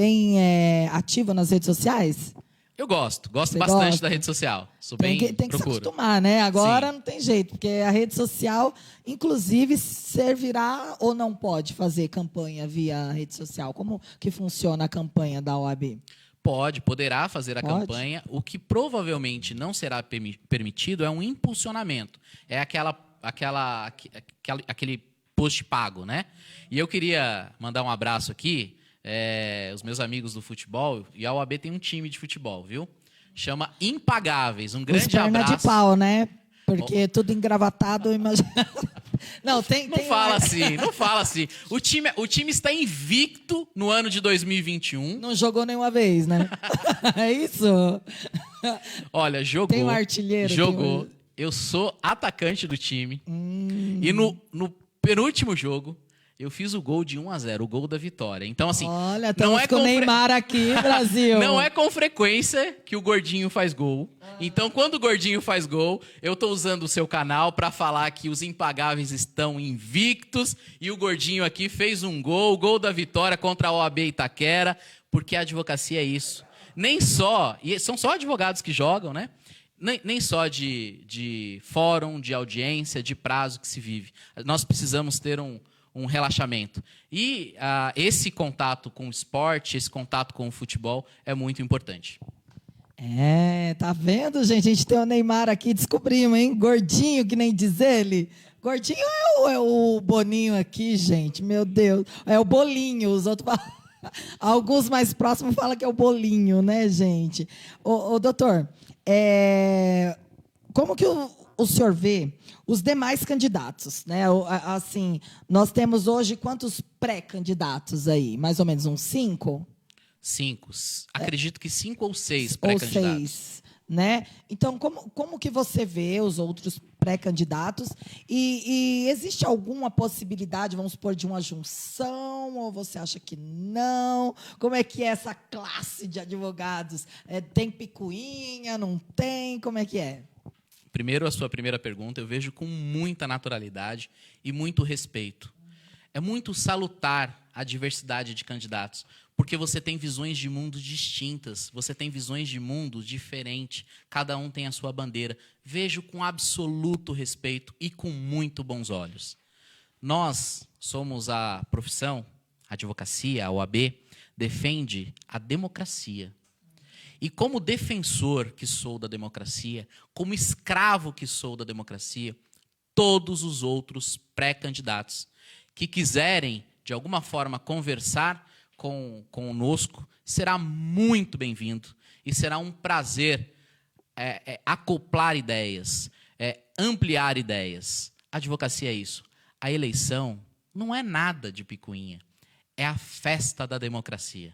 ativo nas redes sociais? Eu gosto Você bastante gosta? da rede social. Sou Tem bem que se procuro. acostumar, né? Agora Sim. não tem jeito, porque a rede social, inclusive, servirá ou não pode fazer campanha via rede social? Como que funciona a campanha da OAB? Poderá fazer a Pode? campanha. O que provavelmente não será permitido é um impulsionamento. É aquele post pago, né? E eu queria mandar um abraço aqui, os meus amigos do futebol, e a OAB tem um time de futebol, viu? Chama Impagáveis. Um Os grande perna abraço. de pau, né? Porque tudo engravatado, imagina. Não, Não fala assim, não fala assim. O time está invicto no ano de 2021. Não jogou nenhuma vez, né? É isso? Olha, jogou. Tem um artilheiro, Jogou. tem Eu sou atacante do time. E no penúltimo jogo, eu fiz o gol de 1-0, o gol da vitória. Então, assim, Olha, não estamos é com o Neymar aqui, Brasil. Não é com frequência que o Gordinho faz gol. Então, quando o Gordinho faz gol, eu tô usando o seu canal para falar que os Impagáveis estão invictos e o Gordinho aqui fez um gol, o gol da vitória contra a OAB Itaquera, porque a advocacia é isso. E são só advogados que jogam, né? Nem só de fórum, de audiência, de prazo que se vive. Nós precisamos ter um relaxamento. E esse contato com o esporte, esse contato com o futebol é muito importante. Tá vendo, gente? A gente tem o Neymar aqui, descobrimos, hein? Gordinho, que nem diz ele. Gordinho é o Boninho aqui, gente, meu Deus. É o Bolinho, os outros falam. Alguns mais próximos falam que é o Bolinho, né, gente? Ô doutor, como que o senhor vê os demais candidatos, né? Assim, nós temos hoje quantos pré-candidatos aí? Mais ou menos uns 5? 5. Acredito que 5 ou 6 Ou pré-candidatos. 6, né? Então, como que você vê os outros pré-candidatos? E existe alguma possibilidade, vamos supor, de uma junção? Ou você acha que não? Como é que é essa classe de advogados? Tem picuinha, não tem? Como é que é? Primeiro, a sua primeira pergunta, eu vejo com muita naturalidade e muito respeito. É muito salutar a diversidade de candidatos, porque você tem visões de mundo distintas, você tem visões de mundo diferentes, cada um tem a sua bandeira. Vejo com absoluto respeito e com muito bons olhos. Nós somos a profissão, a advocacia, a OAB, defende a democracia. E como defensor que sou da democracia, como escravo que sou da democracia, todos os outros pré-candidatos que quiserem, de alguma forma, conversar conosco, será muito bem-vindo e será um prazer acoplar ideias, ampliar ideias. A advocacia é isso. A eleição não é nada de picuinha, é a festa da democracia.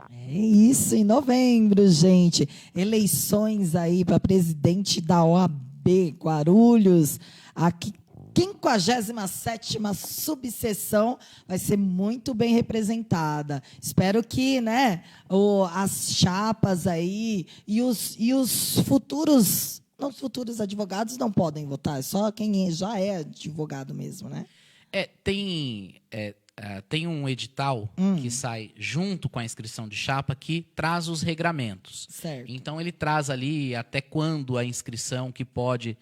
É isso, em novembro, gente. Eleições aí para presidente da OAB Guarulhos. A 57ª subseção vai ser muito bem representada. Espero que, né, as chapas aí e os futuros... Não, os futuros advogados não podem votar, só quem já é advogado mesmo, né? Tem um edital que sai junto com a inscrição de chapa que traz os regramentos. Certo. Então, ele traz ali até quando a inscrição que pode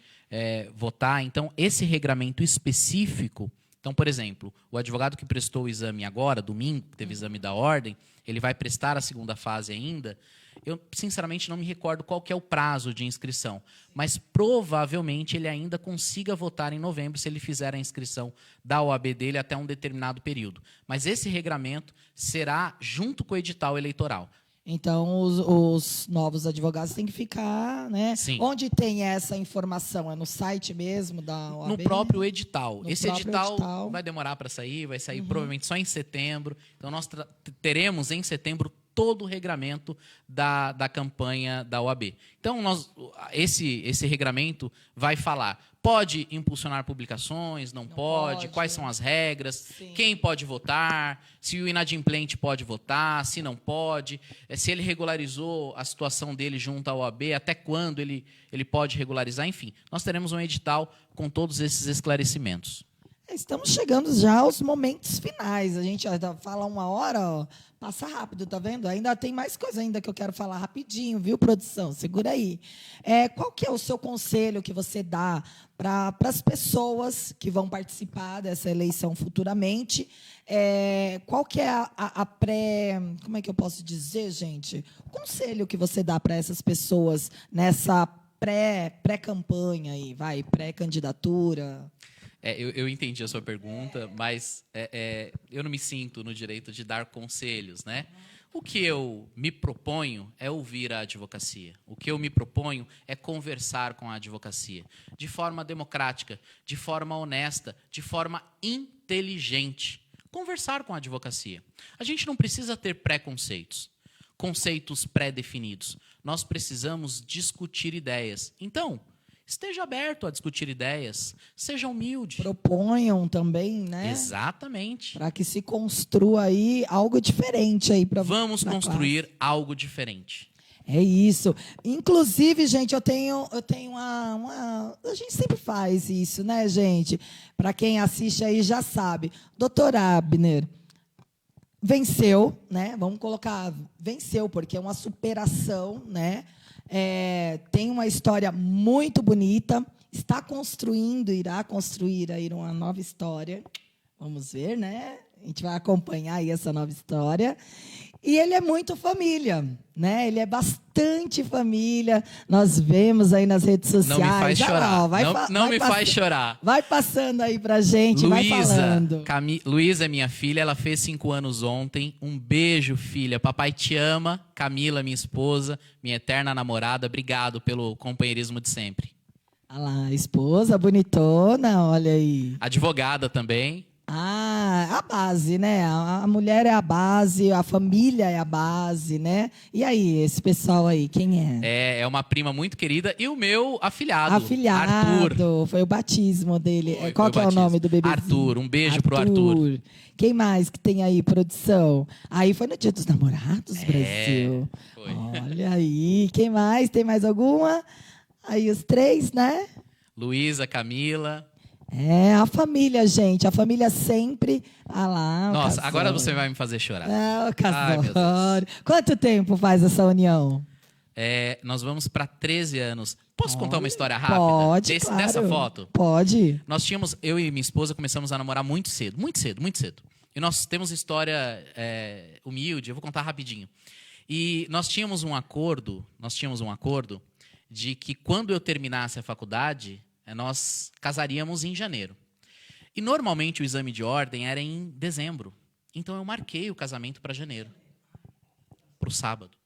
votar. Então, esse regramento específico... Então, por exemplo, o advogado que prestou o exame agora, domingo, que teve exame da ordem, ele vai prestar a segunda fase ainda. Eu, sinceramente, não me recordo qual que é o prazo de inscrição, mas provavelmente ele ainda consiga votar em novembro se ele fizer a inscrição da OAB dele até um determinado período. Mas esse regramento será junto com o edital eleitoral. Então, os novos advogados têm que ficar, né? Sim. Onde tem essa informação? É no site mesmo da OAB? No próprio edital. No Esse próprio edital vai demorar para sair, vai sair provavelmente só em setembro. Então, nós teremos em setembro todo o regramento da campanha da OAB. Então, esse regramento vai falar, pode impulsionar publicações, não pode, quais são as regras, Sim. quem pode votar, se o inadimplente pode votar, se não pode, se ele regularizou a situação dele junto à OAB, até quando ele pode regularizar, enfim. Nós teremos um edital com todos esses esclarecimentos. Estamos chegando já aos momentos finais. A gente já fala 1 hora, ó, passa rápido, tá vendo? Ainda tem mais coisa ainda que eu quero falar rapidinho, viu, produção? Segura aí. Qual que é o seu conselho que você dá para as pessoas que vão participar dessa eleição futuramente? Qual que é a pré... Como é que eu posso dizer, gente? O conselho que você dá para essas pessoas nessa pré-campanha aí, pré-candidatura? Eu entendi a sua pergunta, mas eu não me sinto no direito de dar conselhos, né? O que eu me proponho é ouvir a advocacia. O que eu me proponho é conversar com a advocacia de forma democrática, de forma honesta, de forma inteligente. Conversar com a advocacia. A gente não precisa ter preconceitos, conceitos pré-definidos. Nós precisamos discutir ideias. Então, esteja aberto a discutir ideias, seja humilde. Proponham também, né? Exatamente. Para que se construa aí algo diferente aí para Vamos construir algo diferente. É isso. Inclusive, gente, eu tenho uma... A gente sempre faz isso, né, gente? Para quem assiste aí já sabe. Doutor Abner venceu, né? Vamos colocar venceu, porque é uma superação, né? Tem uma história muito bonita. Está construindo, irá construir aí uma nova história. Vamos ver, né? A gente vai acompanhar aí essa nova história. E ele é muito família, né? Ele é bastante família. Nós vemos aí nas redes sociais. Não me faz chorar. Não me faz chorar. Vai passando aí pra gente, vai falando. Luísa é minha filha, ela fez 5 anos ontem. Um beijo, filha. Papai te ama. Camila, minha esposa, minha eterna namorada. Obrigado pelo companheirismo de sempre. Olha lá, esposa bonitona, olha aí. Advogada também. A base, né? A mulher é a base, a família é a base, né? E aí, esse pessoal aí, quem é? É uma prima muito querida e o meu afilhado. Arthur. Foi o batismo dele. Qual que é o nome do bebezinho? Arthur, um beijo pro Arthur. Quem mais que tem aí, produção? Aí foi no Dia dos Namorados, Brasil. Foi. Olha aí, quem mais? Tem mais alguma? Aí os 3, né? Luísa, Camila... A família, gente. A família sempre... Ah lá, nossa, casório. agora você vai me fazer chorar. O casório. Quanto tempo faz essa união? Nós vamos para 13 anos. Posso contar uma história rápida? Pode, claro. Dessa foto? Pode. Eu e minha esposa começamos a namorar muito cedo. E nós temos história humilde, eu vou contar rapidinho. E nós tínhamos um acordo de que quando eu terminasse a faculdade... nós casaríamos em janeiro. E, normalmente, o exame de ordem era em dezembro. Então, eu marquei o casamento para janeiro. Para o sábado.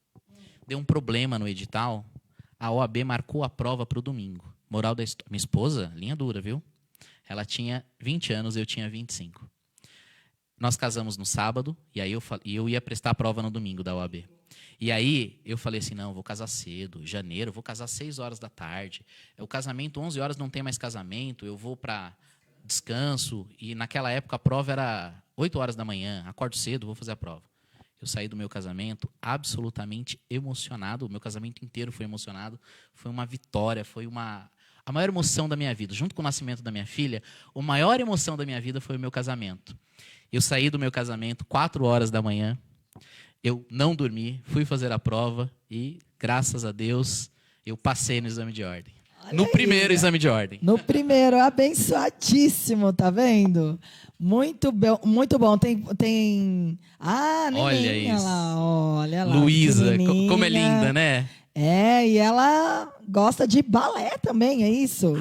Deu um problema no edital. A OAB marcou a prova para o domingo. Moral da história. Minha esposa, linha dura, viu? Ela tinha 20 anos, eu tinha 25. Nós casamos no sábado, e aí eu ia prestar a prova no domingo da OAB. E aí, eu falei assim, não, vou casar cedo, janeiro, vou casar 6 horas da tarde. O casamento, 11 horas, não tem mais casamento, eu vou para descanso. E naquela época, a prova era 8 horas da manhã, acordo cedo, vou fazer a prova. Eu saí do meu casamento absolutamente emocionado, o meu casamento inteiro foi emocionado, foi uma vitória, foi a maior emoção da minha vida. Junto com o nascimento da minha filha, a maior emoção da minha vida foi o meu casamento. Eu saí do meu casamento 4 horas da manhã, eu não dormi, fui fazer a prova e, graças a Deus, eu passei no exame de ordem. No primeiro exame de ordem. No primeiro, abençoadíssimo, tá vendo? Muito bom, muito bom. Tem... Ah, Olha neninha isso. lá, olha lá. Luísa, pequenininha. como é linda, né? É, e ela gosta de balé também, é isso?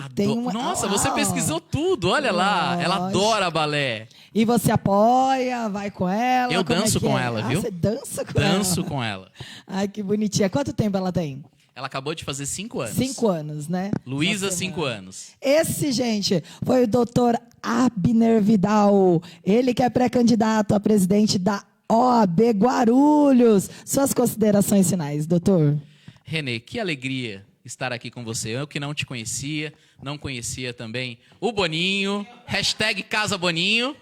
Nossa, você pesquisou tudo, olha lá. Ela adora balé. E você apoia, vai com ela? Eu como danço é que com é? ela, viu? Você dança com ela? Danço com ela. Ai, que bonitinha. Quanto tempo ela tem? Ela acabou de fazer 5 anos. 5 anos, né? Luísa, Essa 5 semana. anos. Esse, gente, foi o doutor Abner Vidal. Ele que é pré-candidato a presidente da OAB Guarulhos. Suas considerações finais, doutor? Renê, que alegria estar aqui com você. Eu que não te conhecia, não conhecia também o Boninho. #Casa Boninho.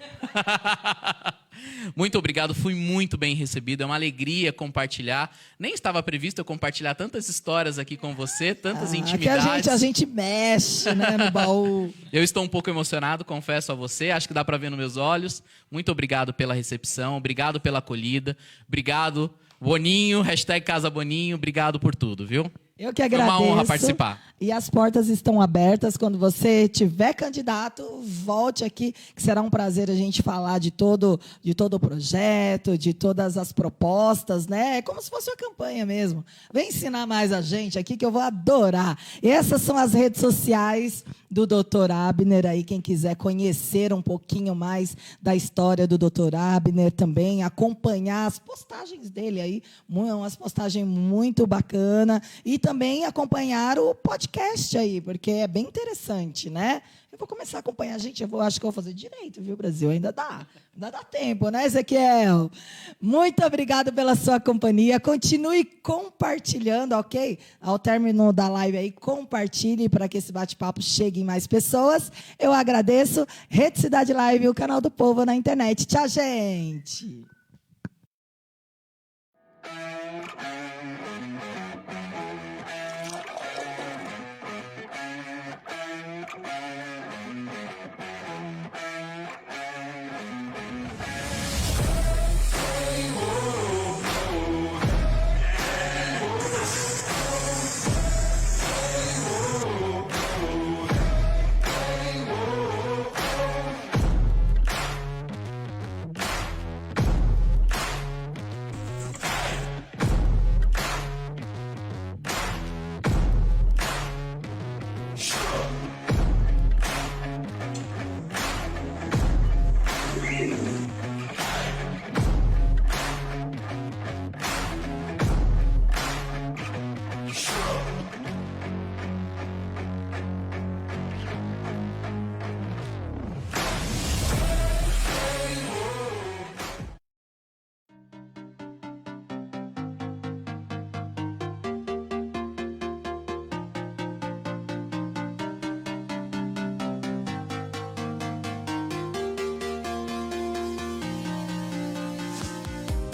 Muito obrigado, fui muito bem recebido. É uma alegria compartilhar. Nem estava previsto eu compartilhar tantas histórias aqui com você, tantas intimidades. Que a gente mexe, né, no baú. Eu estou um pouco emocionado, confesso a você. Acho que dá para ver nos meus olhos. Muito obrigado pela recepção, obrigado pela acolhida. Obrigado, Boninho, #Casa Boninho. Obrigado por tudo, viu? Eu que agradeço. Foi uma honra participar. E as portas estão abertas. Quando você tiver candidato, volte aqui, que será um prazer a gente falar de todo o projeto, de todas as propostas, né? É como se fosse uma campanha mesmo. Vem ensinar mais a gente aqui, que eu vou adorar. Essas são as redes sociais do Dr. Abner, aí quem quiser conhecer um pouquinho mais da história do Dr. Abner também, acompanhar as postagens dele aí, umas postagens muito bacanas, e também acompanhar o podcast aí, porque é bem interessante, né? Eu vou começar a acompanhar, gente, acho que eu vou fazer direito, viu, Brasil? Ainda dá tempo, né, Ezequiel? Muito obrigado pela sua companhia, continue compartilhando, ok? Ao término da live aí, compartilhe para que esse bate-papo chegue em mais pessoas. Eu agradeço. Rede Cidade Live, o canal do povo na internet. Tchau, gente!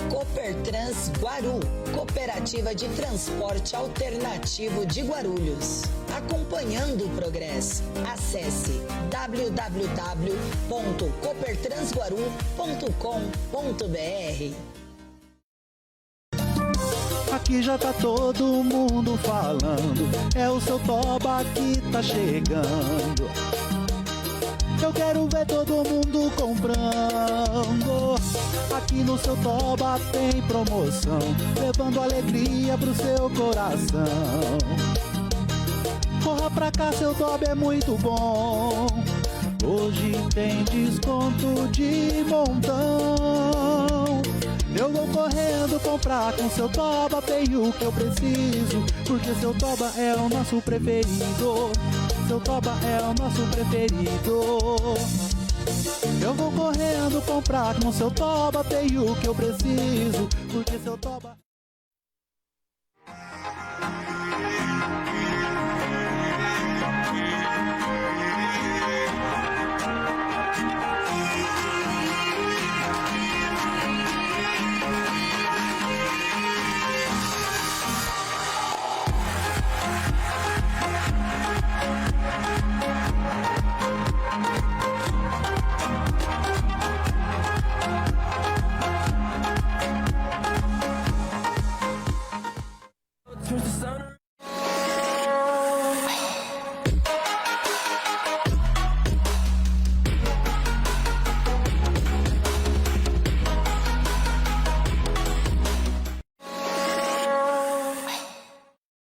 Copertrans Guaru, Cooperativa de Transporte Alternativo de Guarulhos. Acompanhando o progresso, acesse www.copertransguaru.com.br. Aqui já tá todo mundo falando, é o seu Toba que tá chegando. Eu quero ver todo mundo comprando. Aqui no seu Toba tem promoção, levando alegria pro seu coração. Corra pra cá, seu Toba é muito bom. Hoje tem desconto de montão. Eu vou correndo comprar com seu Toba, tenho o que eu preciso, porque seu Toba é o nosso preferido. Seu Toba é o nosso preferido. Eu vou correndo comprar com seu Toba, tenho o que eu preciso, porque seu Toba...